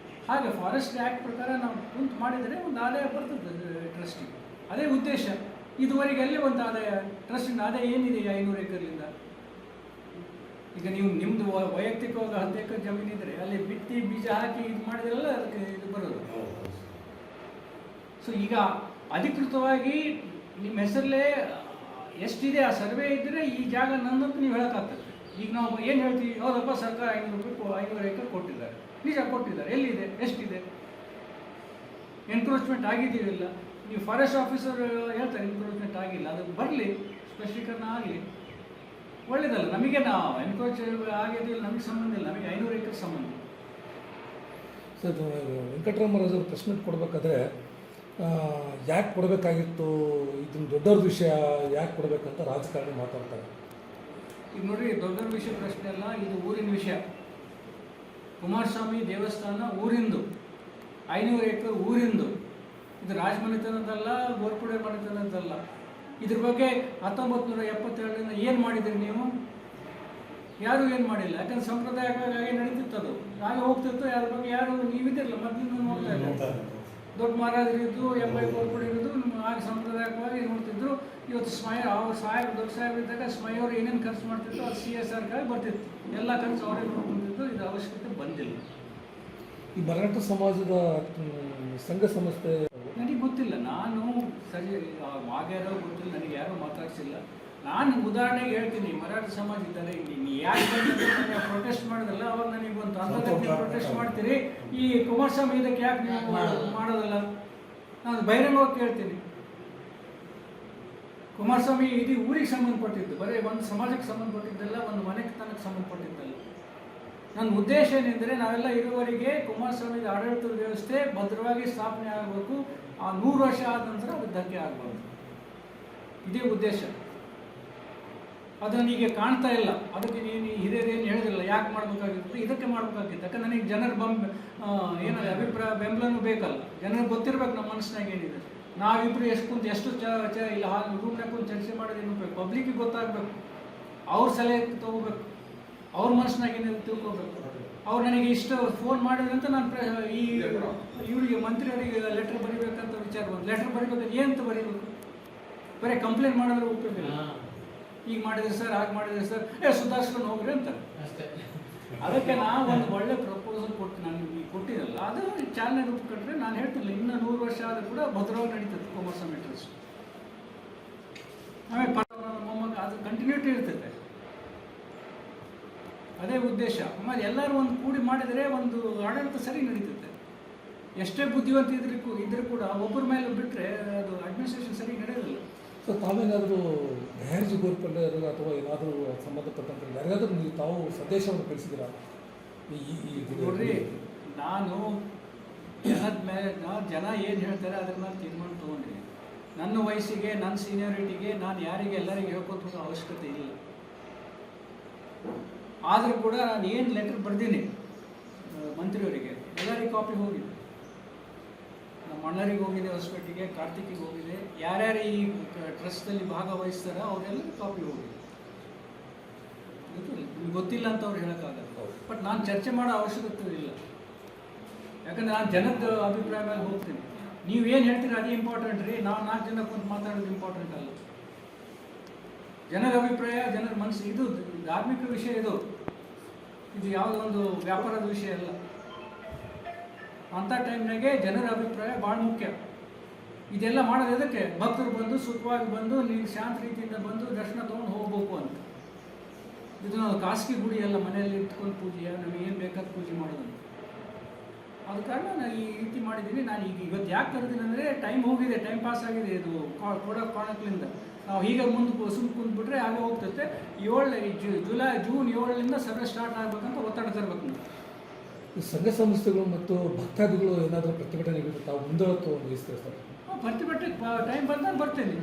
ಹಾಗೆ ಫಾರೆಸ್ಟ್ ಆ್ಯಕ್ಟ್ ಪ್ರಕಾರ ನಾವು ಕುಂತು ಮಾಡಿದರೆ ಒಂದು ಆದಾಯ ಬರ್ತದೆ ಟ್ರಸ್ಟಿಗೆ. ಅದೇ ಉದ್ದೇಶ. ಇದುವರೆಗೆ ಅಲ್ಲೇ ಒಂದು ಆದಾಯ ಟ್ರಸ್ಟಿನ ಆದಾಯ ಏನಿದೆ 500 ಎಕರೆಯಿಂದ? ಈಗ ನೀವು ನಿಮ್ಮದು ವೈಯಕ್ತಿಕವಾಗಿ 10 ಎಕರೆ ಜಮೀನಿದ್ರೆ ಅಲ್ಲಿ ಬಿತ್ತಿ ಬೀಜ ಹಾಕಿ ಇದು ಮಾಡಿದ್ರೆಲ್ಲ ಅದಕ್ಕೆ ಇದು ಬರೋದು. ಸೊ ಈಗ ಅಧಿಕೃತವಾಗಿ ನಿಮ್ಮ ಹೆಸರಲ್ಲೇ ಎಷ್ಟಿದೆ ಆ ಸರ್ವೆ ಇದ್ದರೆ ಈ ಜಾಗ ನನ್ನಂತ ನೀವು ಹೇಳೋಕ್ಕಾಗ್ತದೆ. ಈಗ ನಾವು ಏನು ಹೇಳ್ತೀವಿ, ಹೌದಪ್ಪ ಸರ್ಕಾರ 500 ಎಕರೆ ಕೊಟ್ಟಿದ್ದಾರೆ, ನಿಜ ಕೊಟ್ಟಿದ್ದಾರೆ, ಎಲ್ಲಿದೆ, ಎಷ್ಟಿದೆ, ಎನ್ಕ್ರೋಚ್ಮೆಂಟ್ ಆಗಿದೆಯಿಲ್ಲ. ನೀವು ಫಾರೆಸ್ಟ್ ಆಫೀಸರ್ ಹೇಳ್ತಾರೆ ಎನ್ಕ್ರೋಚ್ಮೆಂಟ್ ಆಗಿಲ್ಲ, ಅದು ಬರಲಿ, ಸ್ಪಷ್ಟೀಕರಣ ಆಗಲಿ, ಒಳ್ಳೇದಲ್ಲ. ನಮಗೆ ನಾವು ಎನ್ಕ್ರೋಚ್ ಆಗಿದೆಯಿಲ್ಲ, ನಮಗೆ ಸಂಬಂಧ ಇಲ್ಲ, ನಮಗೆ 500 ಎಕರೆ ಸಂಬಂಧ. ಸರ್, ವೆಂಕಟರಾಮರಾಜರು ಪ್ರೆಸ್ ಮೀಟ್ ಕೊಡಬೇಕಾದ್ರೆ ಯಾಕೆ ಕೊಡಬೇಕಾಗಿತ್ತು, ಇದನ್ನು ದೊಡ್ಡವ್ರ ವಿಷಯ ಯಾಕೆ ಕೊಡಬೇಕಂತ ರಾಜಕಾರಣಿ ಮಾತಾಡ್ತಾರೆ. ಈಗ ನೋಡಿರಿ, ದೊಡ್ಡವ್ರ ವಿಷಯ ಪ್ರಶ್ನೆ ಅಲ್ಲ, ಇದು ಊರಿನ ವಿಷಯ. ಕುಮಾರಸ್ವಾಮಿ ದೇವಸ್ಥಾನ ಊರಿಂದು, 500 ಎಕರೆ ಊರಿಂದು. ಇದು ರಾಜಮನೆತನದಲ್ಲ, ಗೋರ್ಪಡೆ ಮನೆತನದಲ್ಲ. ಇದ್ರ ಬಗ್ಗೆ 1972ರಿಂದ ಏನು ಮಾಡಿದ್ರಿ ನೀವು? ಯಾರೂ ಏನು ಮಾಡಿಲ್ಲ. ಯಾಕಂದ್ರೆ ಸಂಪ್ರದಾಯವಾಗಿ ನಡೀತಿತ್ತು, ಅದು ಹಾಗೆ ಹೋಗ್ತಿತ್ತು. ಯಾರ ಬಗ್ಗೆ ಯಾರು ನೀವಿದ್ದಿರಲ್ಲ, ಮೊದಲಿಂದ ನೋಡ್ತಾ ಇಲ್ಲ. ದೊಡ್ಡ ಮಹಾರಾಜರಿದ್ದು ಎಂಬೈ ಗೋರ್ಪಡಿರೋದು ಆಗ ಸಾಂಪ್ರದಾಯಿಕವಾಗಿ ನೋಡ್ತಿದ್ರು. ಇವತ್ತು ಅವ್ರು ದೊಡ್ಡ ಸಾಹೇಬ್ ಇದ್ದಾಗ ಸ್ಮೈಯವ್ರು ಏನೇನು ಖರ್ಚು ಮಾಡ್ತಿದ್ರು ಅದು CSR ಬರ್ತಿತ್ತು. ಎಲ್ಲ ಖರ್ಚು ಅವರೇ ನೋಡ್ಕೊಂಡಿದ್ದು. ಇದು ಅವಶ್ಯಕತೆ ಬಂದಿಲ್ಲ. ಈ ಮರಾಠ ಸಮಾಜದ ಸಂಘ ಸಂಸ್ಥೆ ನನಗೆ ಗೊತ್ತಿಲ್ಲ, ನಾನು ಸರಿ ಯಾರೋ ಗೊತ್ತಿಲ್ಲ, ನನಗೆ ಯಾರೂ ಮಾತಾಡ್ಸಿಲ್ಲ. ನಾನು ಉದಾಹರಣೆಗೆ ಹೇಳ್ತೀನಿ, ಮರಾಠ ಸಮಾಜ ಇದ್ದಾರೆ, ಇಲ್ಲಿ ಯಾಕೆ ಪ್ರೊಟೆಸ್ಟ್ ಮಾಡೋದಲ್ಲ, ಅವಾಗ ನನಗೆ ಒಂದು ಅಂಥದ್ದಕ್ಕೆ ಪ್ರೊಟೆಸ್ಟ್ ಮಾಡ್ತೀರಿ, ಈ ಕುಮಾರಸ್ವಾಮಿ ಇದಕ್ಕೆ ಯಾಕೆ ನೀವು ಮಾಡೋದಲ್ಲ? ನಾನು ಬಹಿರಂಗವಾಗಿ ಕೇಳ್ತೀನಿ. ಕುಮಾರಸ್ವಾಮಿ ಇದು ಊರಿಗೆ ಸಂಬಂಧಪಟ್ಟಿದ್ದು, ಬರೀ ಒಂದು ಸಮಾಜಕ್ಕೆ ಸಂಬಂಧಪಟ್ಟಿದ್ದಲ್ಲ, ಒಂದು ಮನೆಗೆ ತನಕ ಸಂಬಂಧಪಟ್ಟಿದ್ದಲ್ಲ. ನನ್ನ ಉದ್ದೇಶ ಏನೆಂದರೆ, ನಾವೆಲ್ಲ ಇರುವವರೆಗೆ ಕುಮಾರಸ್ವಾಮಿ ಆಡಳಿತದ ವ್ಯವಸ್ಥೆ ಭದ್ರವಾಗಿ ಸ್ಥಾಪನೆ ಆಗಬೇಕು. ಆ 100 ವರ್ಷ ಆದ ನಂತರ ಅದು ಧಕ್ಕೆ ಆಗಬಾರ್ದು. ಇದೇ ಉದ್ದೇಶ. ಅದನ್ನು ಈಗ ಕಾಣ್ತಾ ಇಲ್ಲ. ಅದಕ್ಕೆ ನೀನು ಹಿರಿಯರೇನು ಹೇಳಿದಿಲ್ಲ, ಯಾಕೆ ಮಾಡಬೇಕಾಗಿತ್ತು, ಇದಕ್ಕೆ ಮಾಡಬೇಕಾಗಿತ್ತು. ಯಾಕಂದ್ರೆ ನನಗೆ ಜನರ ಏನಾದ್ರೆ ಅಭಿಪ್ರಾಯ ಬೆಂಬಲನೂ ಬೇಕಲ್ಲ. ಜನರಿಗೆ ಗೊತ್ತಿರ್ಬೇಕು ನಮ್ಮ ಮನಸ್ಸಿನಾಗ ಏನಿದೆ. ನಾವಿಬ್ರು ಎಷ್ಟು ಕುಂತು ಎಷ್ಟು ಇಲ್ಲ ರೂಮ್ನಾಗ ಕುಂತು ಚರ್ಚೆ ಮಾಡೋದೇನು ಪಬ್ಲಿಕ್ಕಿಗೆ ಗೊತ್ತಾಗಬೇಕು. ಅವ್ರ ಸಲಹೆ ತಗೋಬೇಕು, ಅವ್ರ ಮನಸ್ಸಿನಾಗ ಏನಿದೆ ತಿಳ್ಕೊಬೇಕು. ಅವ್ರು ನನಗೆ ಇಷ್ಟು ಫೋನ್ ಮಾಡಿದ್ರಂತ ನಾನು ಈ ಇವರಿಗೆ ಮಂತ್ರಿಯವರಿಗೆ ಲೆಟ್ರ್ ಬರೀಬೇಕಂತ ವಿಚಾರ ಬಂದು, ಲೆಟ್ರ್ ಬರೀಬೇಕಂತ ಏನಂತ ಬರೀಬೇಕು? ಬರೀ ಕಂಪ್ಲೇಂಟ್ ಮಾಡಿದ್ರೆ ಉಪಯೋಗ. ಈಗ ಮಾಡಿದ್ರಿ ಸರ್, ಹಾಗೆ ಮಾಡಿದ್ರಿ ಸರ್, ಸುಧಾರಿಸ್ಕೊಂಡು ಹೋಗ್ರಿ ಅಂತ. ಅದಕ್ಕೆ ನಾವು ಒಂದು ಒಳ್ಳೆ ಪ್ರಪೋಸಲ್ ಕೊಟ್ಟು ನಾನು ಈಗ ಕೊಟ್ಟಿರಲ್ಲ, ಅದು ಚಾಲನೆ ರೂಪ ಕಟ್ಟರೆ ನಾನು ಹೇಳ್ತಿಲ್ಲ, ಇನ್ನೂ 100 ವರ್ಷ ಆದರೂ ಕೂಡ ಭದ್ರವಾಗಿ ನಡೀತದೆ ಕುಮಾರಸ್ವಾಮಿ ಟ್ರಸ್ಟ್. ಆಮೇಲೆ ಮೊಮ್ಮಗ ಅದು ಕಂಟಿನ್ಯೂಟಿ ಇರ್ತೈತೆ. ಅದೇ ಉದ್ದೇಶ. ಆಮೇಲೆ ಎಲ್ಲರೂ ಒಂದು ಕೂಡಿ ಮಾಡಿದರೆ ಒಂದು ಆಡಳಿತ ಸರಿ ನಡೀತೈತೆ. ಎಷ್ಟೇ ಬುದ್ಧಿವಂತ ಇದ್ರೂ ಕೂಡ ಒಬ್ಬರ ಮೇಲೆ ಬಿಟ್ಟರೆ ಅದು ಅಡ್ಮಿನಿಸ್ಟ್ರೇಷನ್ ಸರಿ ನಡೆಯೋದಿಲ್ಲ. ಸೊ ತಾವೇನಾದರೂ ಮ್ಯಾರೇಜ್ ಗೋರ್ಪಡ್ಯಾರು ಅಥವಾ ಏನಾದರೂ ಸಂಬಂಧಪಟ್ಟಂತ ಯಾರಿಗಾದ್ರೂ ನೀವು ತಾವು ಸಂದೇಶವನ್ನು ಕಳಿಸಿದ್ದೀರಾ? ನೋಡ್ರಿ, ನಾನು ಜನದ ಮೇಲೆ ಜನ ಏನು ಹೇಳ್ತಾರೆ ಅದ್ರ ಮೇಲೆ ತೀರ್ಮಾನ ತೊಗೊಂಡಿದ್ದೀನಿ. ನನ್ನ ವಯಸ್ಸಿಗೆ, ನನ್ನ ಸೀನಿಯಾರಿಟಿಗೆ ನಾನು ಯಾರಿಗೆ ಎಲ್ಲರಿಗೆ ಹೇಳ್ಕೊತ ಅವಶ್ಯಕತೆ ಇಲ್ಲ. ಆದರೂ ಕೂಡ ನಾನು ಏನು ಲೆಟರ್ ಬರೆದೀನಿ ಮಂತ್ರಿಯವರಿಗೆ, ಎಲ್ಲರಿಗೆ ಕಾಪಿ ಹೋಗಿದೆ. ನಮ್ಮ ಅಣ್ಣರಿಗೆ ಹೋಗಿದೆ, ಹೊಸಪೇಟೆಗೆ, ಕಾರ್ತಿಕಿಗೆ ಹೋಗಿದೆ. ಯಾರ್ಯಾರು ಈ ಟ್ರಸ್ಟಲ್ಲಿ ಭಾಗವಹಿಸ್ತಾರೋ ಅವರೆಲ್ಲರಿಗೂ ಕಾಪಿ ಹೋಗಿದೆ. ನಿಮ್ಗೆ ಗೊತ್ತಿಲ್ಲ ಅಂತ ಅವ್ರು ಹೇಳೋಕ್ಕಾಗಲ್ಲ. ಬಟ್ ನಾನು ಚರ್ಚೆ ಮಾಡೋ ಅವಶ್ಯಕತೆ ಇಲ್ಲ. ಯಾಕಂದ್ರೆ ನಾನು ಜನದ ಅಭಿಪ್ರಾಯ ಮೇಲೆ ಹೋಗ್ತೀನಿ. ನೀವೇನು ಹೇಳ್ತೀರಿ ಅದೇ ಇಂಪಾರ್ಟೆಂಟ್ ರೀ. ನಾವು 4 ಜನ ಕುಂತು ಮಾತಾಡೋದು ಇಂಪಾರ್ಟೆಂಟ್ ಅಲ್ಲ. ಜನರ ಅಭಿಪ್ರಾಯ, ಜನರ ಮನಸ್ಸು, ಇದು ಧಾರ್ಮಿಕ ವಿಷಯ. ಇದು ಯಾವುದೋ ಒಂದು ವ್ಯಾಪಾರದ ವಿಷಯ ಅಲ್ಲ. ಅಂಥ ಟೈಮ್ನಾಗೆ ಜನರ ಅಭಿಪ್ರಾಯ ಭಾಳ ಮುಖ್ಯ. ಇದೆಲ್ಲ ಮಾಡೋದು ಎದಕ್ಕೆ? ಭಕ್ತರು ಬಂದು ಸುಖವಾಗಿ ಬಂದು ನೀವು ಶಾಂತ ರೀತಿಯಿಂದ ಬಂದು ದರ್ಶನ ತೊಗೊಂಡು ಹೋಗ್ಬೇಕು ಅಂತ. ಇದು ನಾವು ಖಾಸಗಿ ಗುಡಿ ಎಲ್ಲ ಮನೆಯಲ್ಲಿ ಇಟ್ಕೊಂಡು ಪೂಜೆ, ನಮಗೆ ಏನು ಬೇಕಾದ ಪೂಜೆ ಮಾಡೋದು. ಆದ ಕಾರಣ ನಾನು ಈ ರೀತಿ ಮಾಡಿದ್ದೀನಿ. ನಾನು ಈಗ ಇವತ್ತು ಯಾಕೆ ಕರೆದಿನಿ ಅಂದರೆ, ಟೈಮ್ ಹೋಗಿದೆ, ಟೈಮ್ ಪಾಸ್ ಆಗಿದೆ. ಇದು ಕೊಡೋ ಕಾರಣಕ್ಕಿಂದ ನಾವು ಹೀಗೆ ಮುಂದೆ ಕುಂತ್ಬಿಟ್ರೆ ಹಾಗೆ ಹೋಗ್ತೈತೆ. ಜೂನ್ 7ರಿಂದ ಸಭೆ ಸ್ಟಾರ್ಟ್ ಆಗ್ಬೇಕಂತ ಒತ್ತಡ ತರಬೇಕು ನಾವು. ಸಂಘ ಸಂಸ್ಥೆಗಳು ಮತ್ತು ಭಕ್ತಾದಿಗಳು ಏನಾದರೂ ಪ್ರತಿಭಟನೆಗಳು ತಾವು ಮುಂದಾಳತ್ವ ವಹಿಸ್ತಾರೆ ಸರ್? ಪ್ರತಿಭಟನೆ ಟೈಮ್ ಬಂದಾಗ ಬರ್ತೀನಿ.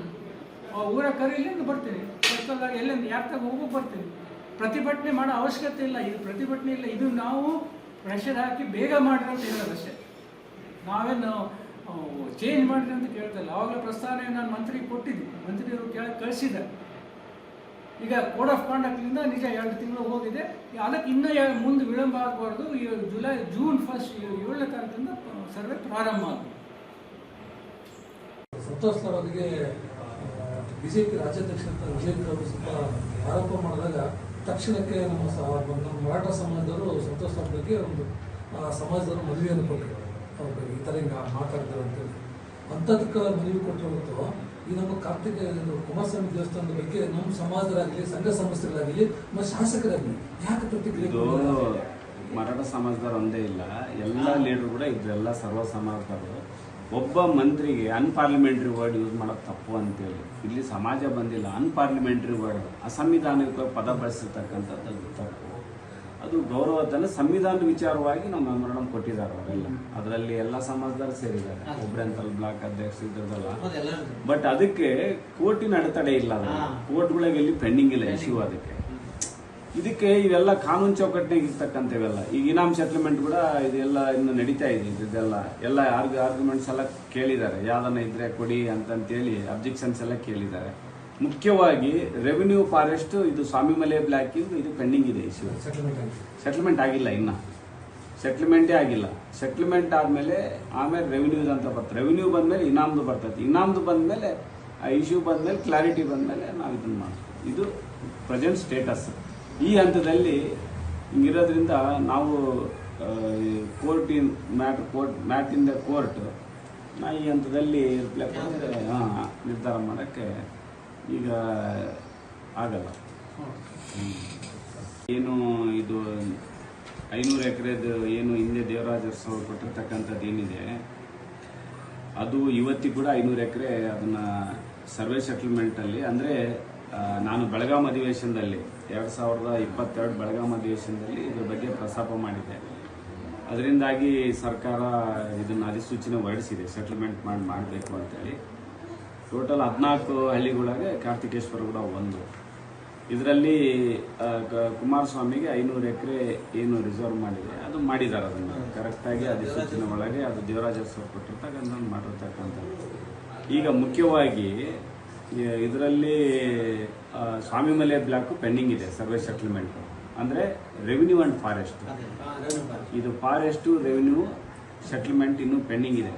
ಊರ ಕರೀಲಿಂದ ಬರ್ತೀನಿ. ಪರ್ಸನಲಾಗಿ ಎಲ್ಲಿಂದ ಯಾಕೆ ಹೋಗೋಕೆ ಬರ್ತೀನಿ. ಪ್ರತಿಭಟನೆ ಮಾಡೋ ಅವಶ್ಯಕತೆ ಇಲ್ಲ. ಇದು ಪ್ರತಿಭಟನೆ ಇಲ್ಲ. ಇದು ನಾವು ಪ್ರೆಷರ್ ಹಾಕಿ ಬೇಗ ಮಾಡ್ರಿ ಅಂತ ಹೇಳೋದಷ್ಟೇ. ನಾವೇನು ಚೇಂಜ್ ಮಾಡಿರಿ ಅಂತ ಕೇಳ್ತಲ್ಲ. ಆವಾಗಲೇ ಪ್ರಸ್ತಾವನೆ ನಾನು ಮಂತ್ರಿಗೆ ಕೊಟ್ಟಿದ್ದೆ, ಮಂತ್ರಿಯವರು ಕಳಿಸಿದ್ದಾರೆ. ಈಗ ಕೋಡ್ ಆಫ್ ಕಾಂಡಕ್ಟ್ನಿಂದ ನಿಜ 2 ತಿಂಗಳು ಹೋಗಿದೆ. ಅದಕ್ಕೆ ಇನ್ನೂ ಮುಂದೆ ವಿಳಂಬ ಆಗಬಾರ್ದು. ಜೂನ್ 1 7ನೇ ತಾರೀಕಿಂದ ಸರ್ವೆ ಪ್ರಾರಂಭ ಆಗುತ್ತೆ. ಸಂತೋಷ್ ಸರ್ ಅವರಿಗೆ ಬಿಜೆಪಿ ರಾಜ್ಯಾಧ್ಯಕ್ಷ ಅಂತ ವಿಜೇಂದ್ರ ಅವರು ಸ್ವಲ್ಪ ಆರೋಪ ಮಾಡಿದಾಗ ತಕ್ಷಣಕ್ಕೆ ನಮ್ಮ ಮರಾಠ ಸಮಾಜದವರು ಸಂತೋಷ್ ಅವ್ರ ಬಗ್ಗೆ ಒಂದು ಸಮಾಜದವರು ಮನವಿಯನ್ನು ಕೊಟ್ಟರು. ಅವ್ರ ಬಗ್ಗೆ ಈ ಥರ ಹಿಂಗೆ ಮಾತಾಡ್ತಾರೆ ಅಂತೇಳಿ ಅಂಥದಕ್ಕೆ ಮನವಿ ಕೊಟ್ಟಿರೋದು. ಈ ನಮ್ಮ ಕಾರ್ತಿಕ ಕುಮಾರಸ್ವಾಮಿ ದೇವಸ್ಥಾನದ ಬಗ್ಗೆ ನಮ್ಮ ಸಮಾಜರಾಗಲಿ, ಸಂಘ ಸಂಸ್ಥೆಗಳಾಗಲಿ, ನಮ್ಮ ಶಾಸಕರಾಗಲಿ ಯಾಕೆ ಪ್ರತಿಕ್ರಿಯೆ? ಮರಾಠ ಸಮಾಜದವ್ರು ಒಂದೇ ಇಲ್ಲ, ಎಲ್ಲ ಲೀಡರ್ ಕೂಡ ಇದ್ರು, ಎಲ್ಲ ಸರ್ವ ಸಮಾಜದವರು. ಒಬ್ಬ ಮಂತ್ರಿಗೆ ಅನ್ಪಾರ್ಲಿಮೆಂಟ್ರಿ ವರ್ಡ್ ಯೂಸ್ ಮಾಡೋದು ತಪ್ಪು ಅಂತೇಳಿ ಇಲ್ಲಿ ಸಮಾಜ ಬಂದಿಲ್ಲ. ಅನ್ಪಾರ್ಲಿಮೆಂಟ್ರಿ ವರ್ಡ್, ಅಸಂವಿಧಾನಿಕ ಪದ ಬಳಸಿರ್ತಕ್ಕಂಥದ್ದು ತಪ್ಪು. ಅದು ಗೌರವದಲ್ಲ, ಸಂವಿಧಾನದ ವಿಚಾರವಾಗಿ ನಾವು ಮೆಮೊರಂಡಮ್ ಕೊಟ್ಟಿದ್ದಾರೆ ಅವರೆಲ್ಲ. ಅದರಲ್ಲಿ ಎಲ್ಲ ಸಮಾಜದವರು ಸೇರಿದ್ದಾರೆ. ಒಬ್ರಂತಲ್ಲ ಬ್ಲಾಕ್ ಅಧ್ಯಕ್ಷ ಇದ್ದದಲ್ಲ. ಬಟ್ ಅದಕ್ಕೆ ಕೋರ್ಟಿನ ಅಡೆತಡೆ ಇಲ್ಲ. ಕೋರ್ಟ್ಗಳಿಗೆ ಎಲ್ಲಿ ಪೆಂಡಿಂಗ್ ಇಲ್ಲ ಇಶ್ಯೂ. ಇದಕ್ಕೆ ಇವೆಲ್ಲ ಕಾನೂನು ಚೌಕಟ್ಟಿನಾಗ ಇರ್ತಕ್ಕಂಥವೆಲ್ಲ. ಈಗ ಇನಾಮ್ ಸೆಟ್ಲ್ಮೆಂಟ್ ಕೂಡ ಇದೆಲ್ಲ ಇನ್ನು ನಡೀತಾ ಇದೆ. ಇದೆಲ್ಲ ಆರ್ಗ್ಯುಮೆಂಟ್ಸ್ ಎಲ್ಲ ಕೇಳಿದ್ದಾರೆ. ಯಾವ್ದನ್ನ ಇದ್ರೆ ಕೊಡಿ ಅಂತಂತೇಳಿ ಅಬ್ಜೆಕ್ಷನ್ಸ್ ಎಲ್ಲ ಕೇಳಿದ್ದಾರೆ. ಮುಖ್ಯವಾಗಿ ರೆವಿನ್ಯೂ ಫಾರೆಸ್ಟ್ ಇದು ಸ್ವಾಮಿಮಲೆ ಬ್ಲಾಕ್ ಇದು ಪೆಂಡಿಂಗ್ ಇದೆ ಇಶ್ಯೂ. ಸೆಟಲ್ಮೆಂಟ್ ಆಗಿಲ್ಲ ಇನ್ನ. ಸೆಟ್ಲ್ಮೆಂಟೇ ಆಗಿಲ್ಲ. ಸೆಟ್ಲ್ಮೆಂಟ್ ಆದಮೇಲೆ ಆಮೇಲೆ ರೆವಿನ್ಯೂಸ್ ಅಂತ ಬರ್ತದೆ. ರೆವಿನ್ಯೂ ಬಂದಮೇಲೆ ಇನಾಮ್ದು ಬರ್ತದೆ. ಇನಾಮ್ದು ಬಂದಮೇಲೆ ಆ ಇಶ್ಯೂ ಬಂದಮೇಲೆ ಕ್ಲಾರಿಟಿ ಬಂದಮೇಲೆ ನಾವು ಇದನ್ನು ಮಾಡ್ತೀವಿ. ಇದು ಪ್ರೆಸೆಂಟ್ ಸ್ಟೇಟಸ್. ಈ ಹಂತದಲ್ಲಿ ಹಿಂಗಿರೋದ್ರಿಂದ ನಾವು ಮ್ಯಾಟ್ ಇನ್ ದ ಕೋರ್ಟ್ ನಾ ಈ ಹಂತದಲ್ಲಿ ರಿಪ್ಲೈ ಕೊಟ್ಟರೆ ನಿರ್ಧಾರ ಮಾಡೋಕ್ಕೆ ಈಗ ಆಗಲ್ಲ. ಏನು ಇದು 500 ಎಕರೆದು ಏನು ಹಿಂದೆ ದೇವರಾಜ ಅರಸು ಕೊಟ್ಟಿರ್ತಕ್ಕಂಥದ್ದು ಏನಿದೆ ಅದು ಇವತ್ತಿಗೂ ಕೂಡ 500 ಎಕರೆ ಅದನ್ನು ಸರ್ವೆ ಸೆಟಲ್ಮೆಂಟಲ್ಲಿ ಅಂದರೆ ನಾನು ಬೆಳಗಾಂ ಅಧಿವೇಶನದಲ್ಲಿ 2022 ಬೆಳಗಾಂ ಅಧಿವೇಶನದಲ್ಲಿ ಇದ್ರ ಬಗ್ಗೆ ಪ್ರಸ್ತಾಪ ಮಾಡಿದ್ದೆ. ಅದರಿಂದಾಗಿ ಸರ್ಕಾರ ಇದನ್ನು ಅಧಿಸೂಚನೆ ಹೊರಡಿಸಿದೆ, ಸೆಟಲ್ಮೆಂಟ್ ಮಾಡಬೇಕು ಅಂತೇಳಿ. ಟೋಟಲ್ 14 ಹಳ್ಳಿಗಳಿಗೆ ಕಾರ್ತಿಕೇಶ್ವರ ಕೂಡ ಒಂದು. ಇದರಲ್ಲಿ ಕುಮಾರಸ್ವಾಮಿಗೆ 500 ಎಕರೆ ಏನು ರಿಸರ್ವ್ ಮಾಡಿದೆ ಅದು ಮಾಡಿದ್ದಾರೆ. ಅದನ್ನು ಕರೆಕ್ಟಾಗಿ ಅಧಿಸೂಚನೆ ಒಳಗೆ ಅದು ದೇವರಾಜ ಅರಸು ಕೊಟ್ಟಿರ್ತಕ್ಕಂಥ ಮಾಡಿರ್ತಕ್ಕಂಥದ್ದು. ಈಗ ಮುಖ್ಯವಾಗಿ ಇದರಲ್ಲಿ ಸ್ವಾಮಿಮಲೆ ಬ್ಲಾಕು ಪೆಂಡಿಂಗ್ ಇದೆ ಸರ್ವೆ ಸೆಟಲ್ಮೆಂಟ್. ಅಂದರೆ ರೆವಿನ್ಯೂ ಆ್ಯಂಡ್ ಫಾರೆಸ್ಟ್, ಇದು ಫಾರೆಸ್ಟು ರೆವಿನ್ಯೂ ಸೆಟಲ್ಮೆಂಟ್ ಇನ್ನೂ ಪೆಂಡಿಂಗ್ ಇದೆ.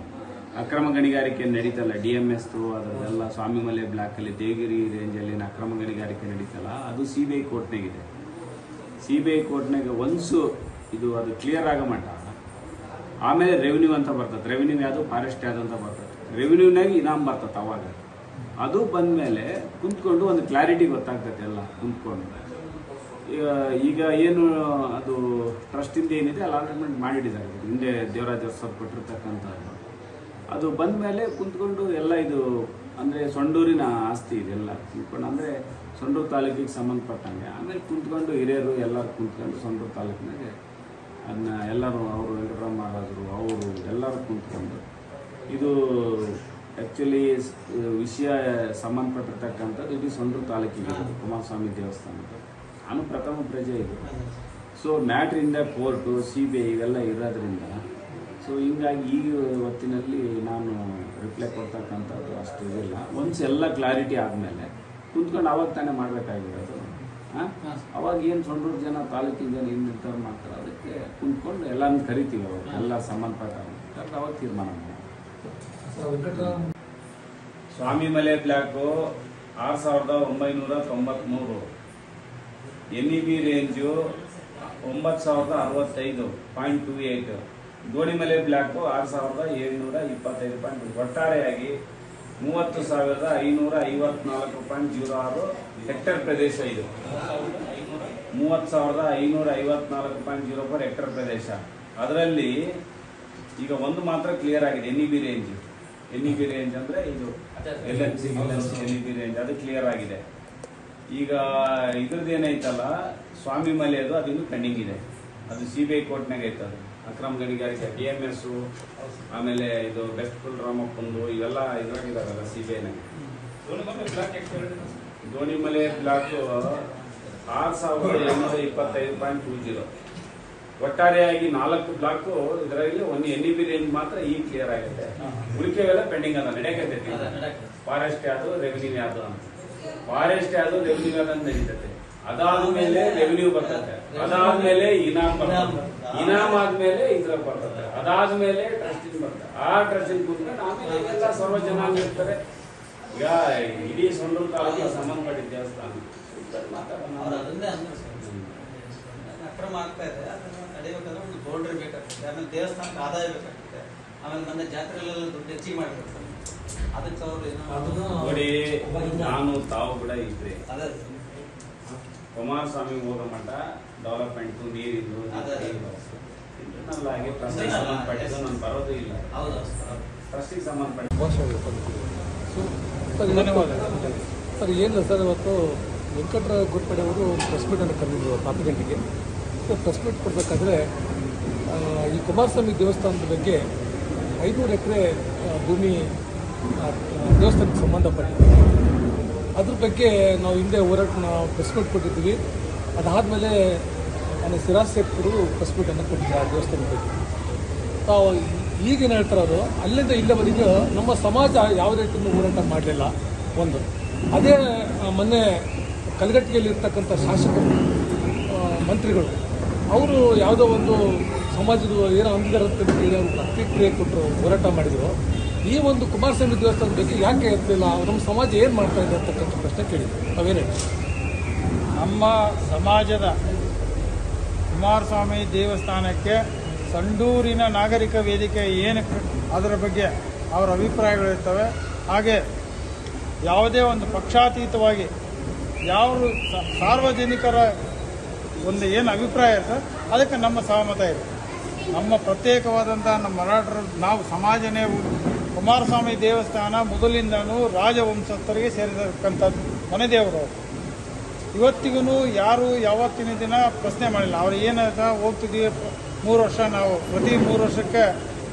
ಅಕ್ರಮ ಗಣಿಗಾರಿಕೆ ನಡೀತಲ್ಲ, DMS ಅದರದೆಲ್ಲ ಸ್ವಾಮಿಮಲೆ ಬ್ಲಾಕಲ್ಲಿ ದೇವಗಿರಿ ರೇಂಜಲ್ಲಿ ಅಕ್ರಮ ಗಣಿಗಾರಿಕೆ ನಡೀತಲ್ಲ, ಅದು CBI ಕೋರ್ಟ್ನಾಗಿದೆ. CBI ಕೋರ್ಟ್ನಾಗ ಒನ್ಸು ಇದು ಅದು ಕ್ಲಿಯರ್ ಆಗೋ ಮಟ್ಟ ಆಮೇಲೆ ರೆವಿನ್ಯೂ ಅಂತ ಬರ್ತದೆ. ರೆವಿನ್ಯೂ ಯಾವುದು ಫಾರೆಸ್ಟ್ ಯಾವುದು ಅಂತ ಬರ್ತದೆ. ರೆವಿನ್ಯೂನಾಗ ಇನಾಮ್ ಬರ್ತದೆ. ಅವಾಗ ಅದು ಬಂದಮೇಲೆ ಕುಂತ್ಕೊಂಡು ಒಂದು ಕ್ಲಾರಿಟಿ ಗೊತ್ತಾಗ್ತದೆ ಎಲ್ಲ ಕುಂತ್ಕೊಂಡು. ಈಗ ಏನು ಅದು ಟ್ರಸ್ಟಿಂದ ಏನಿದೆ ಅಲಾಟ್ಮೆಂಟ್ ಮಾಡಿಟ್ಟಿದ್ದಾರೆ ಹಿಂದೆ ದೇವರಾಜ ಅರಸು ಕೊಟ್ಟಿರ್ತಕ್ಕಂಥದ್ದು. ಅದು ಬಂದ ಮೇಲೆ ಕುಂತ್ಕೊಂಡು ಎಲ್ಲ ಇದು ಅಂದರೆ ಸೊಂಡೂರಿನ ಆಸ್ತಿ ಇದೆಲ್ಲ ಕುಂತ್ಕೊಂಡು, ಅಂದರೆ ಸೊಂಡೂರು ತಾಲೂಕಿಗೆ ಸಂಬಂಧಪಟ್ಟಂಗೆ. ಆಮೇಲೆ ಕುಂತ್ಕೊಂಡು ಹಿರಿಯರು ಎಲ್ಲರೂ ಕುಂತ್ಕೊಂಡು ಸೊಂಡೂರು ತಾಲೂಕಿನಾಗೆ ಅದನ್ನ ಎಲ್ಲರೂ ಅವರು ವೆಂಕಟರಾಮ ಮಹಾರಾಜರು ಅವರು ಎಲ್ಲರೂ ಕುಂತ್ಕೊಂಡು ಇದು ಆ್ಯಕ್ಚುಲಿ ವಿಷಯ ಸಂಬಂಧಪಟ್ಟಿರ್ತಕ್ಕಂಥದ್ದು ಇದು ಸೊಂಡೂರು ತಾಲೂಕಿಗೆ ಕುಮಾರಸ್ವಾಮಿ ದೇವಸ್ಥಾನದ್ದು. ನಾನು ಪ್ರಥಮ ಪ್ರಜೆ ಇದು. So matter in the court CBI ಇವೆಲ್ಲ ಇರೋದ್ರಿಂದ ಸೊ ಹಿಂಗಾಗಿ ಈ ಹೊತ್ತಿನಲ್ಲಿ ನಾನು ರಿಪ್ಲೈ ಕೊಡ್ತಕ್ಕಂಥದ್ದು ಅಷ್ಟು ಇದಿಲ್ಲ. ಒನ್ಸ್ ಎಲ್ಲ ಕ್ಲಾರಿಟಿ ಆದಮೇಲೆ ಕುಂತ್ಕೊಂಡು ಅವಾಗ ತಾನೇ ಮಾಡಬೇಕಾಗಿರೋದು. ಅವಾಗ ಏನು ಸೊಂಡೂರು ಜನ ತಾಲೂಕಿನ ಜನ ಏನು ನಿರ್ಧಾರ ಮಾಡ್ತಾರೆ ಅದಕ್ಕೆ ಕುಂತ್ಕೊಂಡು ಎಲ್ಲರನ್ನ ಕರಿತೀವಿ. ಅವಾಗ ಎಲ್ಲ ಸಂಬಂಧಪಟ್ಟ ಅವಾಗ ತೀರ್ಮಾನ ಮಾಡಿ. Swamimale block 6993, NEB range 9065.28, ಗೋಣಿಮಲೆ block 6725. ಒಟ್ಟಾರೆಯಾಗಿ 30,554.06 ಹೆಕ್ಟೇರ್ ಪ್ರದೇಶ. ಇದು 30,554.04 ಹೆಕ್ಟೇರ್ ಪ್ರದೇಶ. ಅದರಲ್ಲಿ ಈಗ ಒಂದು ಮಾತ್ರ ಕ್ಲಿಯರ್ ಆಗಿದೆ, NEB ರೇಂಜ್. NEB ರೇಂಜ್ ಅಂದರೆ ಇದು LNC NEB ರೇಂಜ್ ಅದು ಕ್ಲಿಯರ್ ಆಗಿದೆ. ಈಗ ಇದ್ರದ್ದು ಏನೈತಲ್ಲ ಸ್ವಾಮಿಮಲೆದು ಅದು ಇನ್ನೂ ಪೆಂಡಿಂಗ್ ಇದೆ. ಅದು CBI ಕೋರ್ಟ್ನಾಗ ಐತೆ. ಅದು ಅಕ್ರಮ ಗಣಿಗಾರಿಕೆ DMS ಆಮೇಲೆ ಇದು ಬೆಸ್ಟ್ ಫುಲ್ ರಾಮಪ್ಪಂದು ಇವೆಲ್ಲ ಇದ್ರಾಗಿದಾರಲ್ಲ CBIನಾಗ. ಗೋಣಿಮಲೆ ಬ್ಲಾಕು 6,825.20. ಒಟ್ಟಾರೆಯಾಗಿ 4 ಬ್ಲಾಕು ಇದರಲ್ಲಿ ಒಂದು NEB ರೇಂಜ್ ಮಾತ್ರ ಈಗ ಕ್ಲಿಯರ್ ಆಗುತ್ತೆ. ಉಳಿಕೆವೆಲ್ಲ ಪೆಂಡಿಂಗ್ ಅದ ನಡೆಯಕತ್ತೈತಿ. ಫಾರೆಸ್ಟ್ ಯಾವುದು ರೆವಿನ್ಯೂ ಯಾವುದು ಅಂತ, ಫಾರೆಸ್ಟ್ ಯಾವುದು ರೆವಿನ್ಯೂ ಯಾವ್ದು ನಡೀತದೆ. ಅದಾದ್ಮೇಲೆ ರೆವಿನ್ಯೂ ಬರ್ತದೆ, ಅದಾದ್ಮೇಲೆ ಇನಾಮ್ ಬರ್ತದೆ, ಇನಾಮ್ ಆದ್ಮೇಲೆ ಇದ್ರ ಬರ್ತದೆ, ಅದಾದ್ಮೇಲೆ ಟ್ರಸ್ಟಿಂಗ್ ಬರ್ತದೆ. ಆ ಟ್ರಸ್ಟಿಂಗ್ ಕುಂತ್ಕೊಂಡು ಆಮೇಲೆ ಎಲ್ಲ ಸರ್ವ ಜನಾಂಗ ಇರ್ತಾರೆ. ಈಗ ಇಡೀ ಸೊಂಡೂರು ತಾಲೂಕಿಗೆ ಸಂಬಂಧಪಟ್ಟಿದ್ದ ದೇವಸ್ಥಾನ ಅಕ್ರಮ ಆಗ್ತಾ ಇದೆ. ಅದನ್ನ ತಡೆಯಬೇಕಾದ್ರೆ ಒಂದು ಬೌಂಡ್ರಿ ಬೇಕಾಗ್ತದೆ. ಆಮೇಲೆ ದೇವಸ್ಥಾನಕ್ಕೆ ಆದಾಯ ಬೇಕಾಗ್ತದೆ. ಆಮೇಲೆ ಮೊನ್ನೆ ಜಾತ್ರೆಗಳೆಲ್ಲ ದುಡ್ಡು ಹೆಚ್ಚಿಗೆ ಮಾಡಿರ್ತಾರೆ. ಅದಕ್ಕೆ ಅವರು ನೋಡಿ, ನಾನು ತಾವು ಕೂಡ ಇದ್ರೆ ಕುಮಾರಸ್ವಾಮಿ ಹೋಗೋ ಮಟ್ಟ ಡೆವಲಪ್ಮೆಂಟ್ ನೀರಿದ್ದು ಇಂಟರ್ನಲ್ ಆಗಿ ಟ್ರಸ್ಟಿಗೆ ಸಂಬಂಧಪಟ್ಟಿದ್ದು ನಾನು ಬರೋದು ಇಲ್ಲ. ಟ್ರಸ್ಟಿಗೆ ಸಂಬಂಧಪಟ್ಟ ಸರ್ ಏನಿಲ್ಲ ಸರ್, ಇವತ್ತು ವೆಂಕಟರಾವ್ ಗೋರ್ಪಡೆ ಅವರು ಪ್ರೆಸ್ ಮೀಟನ್ನು ಕರೆದಿದ್ರು 4 ಗಂಟೆಗೆ. ಸೊ ಪ್ರೆಸ್ ಮೀಟ್ ಕೊಡಬೇಕಾದ್ರೆ ಈ ಕುಮಾರಸ್ವಾಮಿ ದೇವಸ್ಥಾನದ ಬಗ್ಗೆ 500 ಎಕರೆ ಭೂಮಿ ದೇವಸ್ಥಾನಕ್ಕೆ ಸಂಬಂಧಪಟ್ಟಿದೆ. ಅದ್ರ ಬಗ್ಗೆ ನಾವು ಹಿಂದೆ ನಾವು ಪ್ರೆಸ್ ಮೀಟ್ ಕೊಟ್ಟಿದ್ವಿ. ಅದಾದಮೇಲೆ ನಾನು ಸಿರಾಜ್ ಸೇಖ್ರು ಪ್ರೆಸ್ ಮೀಟನ್ನು ಕೊಟ್ಟಿದ್ದೆ ಆ ದೇವಸ್ಥಾನದ ಬಗ್ಗೆ. ತಾವು ಈಗೇನು ಹೇಳ್ತಾರೋ ಅಲ್ಲಿಂದ ಇಲ್ಲಿವರೆಗೂ ನಮ್ಮ ಸಮಾಜ ಯಾವುದೇ ರೀತಿಯೂ ಹೋರಾಟ ಮಾಡಲಿಲ್ಲ. ಒಂದು ಅದೇ ಮೊನ್ನೆ ಕಲಘಟಗಿಯಲ್ಲಿರ್ತಕ್ಕಂಥ ಶಾಸಕರು ಮಂತ್ರಿಗಳು ಅವರು ಯಾವುದೋ ಒಂದು ಸಮಾಜದ ಏನೋ ಅಂದಿದ್ದಾರೆ ಅಂತ ಹೇಳಿ ಅವರು ಪ್ರತಿಕ್ರಿಯೆ ಕೊಟ್ಟರು, ಹೋರಾಟ ಮಾಡಿದರು. ಈ ಒಂದು ಕುಮಾರಸ್ವಾಮಿ ದೇವಸ್ಥಾನದ ಬಗ್ಗೆ ಯಾಕೆ ಇರ್ತಿಲ್ಲ, ನಮ್ಮ ಸಮಾಜ ಏನು ಮಾಡ್ತಾ ಇದೆ ಅಂತಕ್ಕಂಥ ಪ್ರಶ್ನೆ ಕೇಳಿದ್ರು. ಅವೇನೇ ನಮ್ಮ ಸಮಾಜದ ಕುಮಾರಸ್ವಾಮಿ ದೇವಸ್ಥಾನಕ್ಕೆ ಸಂಡೂರಿನ ನಾಗರಿಕ ವೇದಿಕೆ ಏನು ಅದರ ಬಗ್ಗೆ ಅವರ ಅಭಿಪ್ರಾಯಗಳಿರ್ತವೆ. ಹಾಗೆ ಯಾವುದೇ ಒಂದು ಪಕ್ಷಾತೀತವಾಗಿ ಯಾವ ಸಾರ್ವಜನಿಕರ ಒಂದು ಏನು ಅಭಿಪ್ರಾಯ ಇರ್ತದೆ ಅದಕ್ಕೆ ನಮ್ಮ ಸಹಮತ ಇದೆ. ನಮ್ಮ ಪ್ರತ್ಯೇಕವಾದಂಥ ನಮ್ಮ ಮರಾಠರು ನಾವು ಸಮಾಜನೇ ಕುಮಾರಸ್ವಾಮಿ ದೇವಸ್ಥಾನ ಮೊದಲಿಂದನೂ ರಾಜವಂಶಸ್ಥರಿಗೆ ಸೇರಿರ್ತಕ್ಕಂಥದ್ದು ಮನೆ ದೇವರು. ಇವತ್ತಿಗೂ ಯಾರು ಯಾವತ್ತಿನ ದಿನ ಪ್ರಶ್ನೆ ಮಾಡಿಲ್ಲ. ಅವ್ರು ಏನಂತ ಹೋಗ್ತಿದ್ವಿ 3 ವರ್ಷ, ನಾವು ಪ್ರತಿ 3 ವರ್ಷಕ್ಕೆ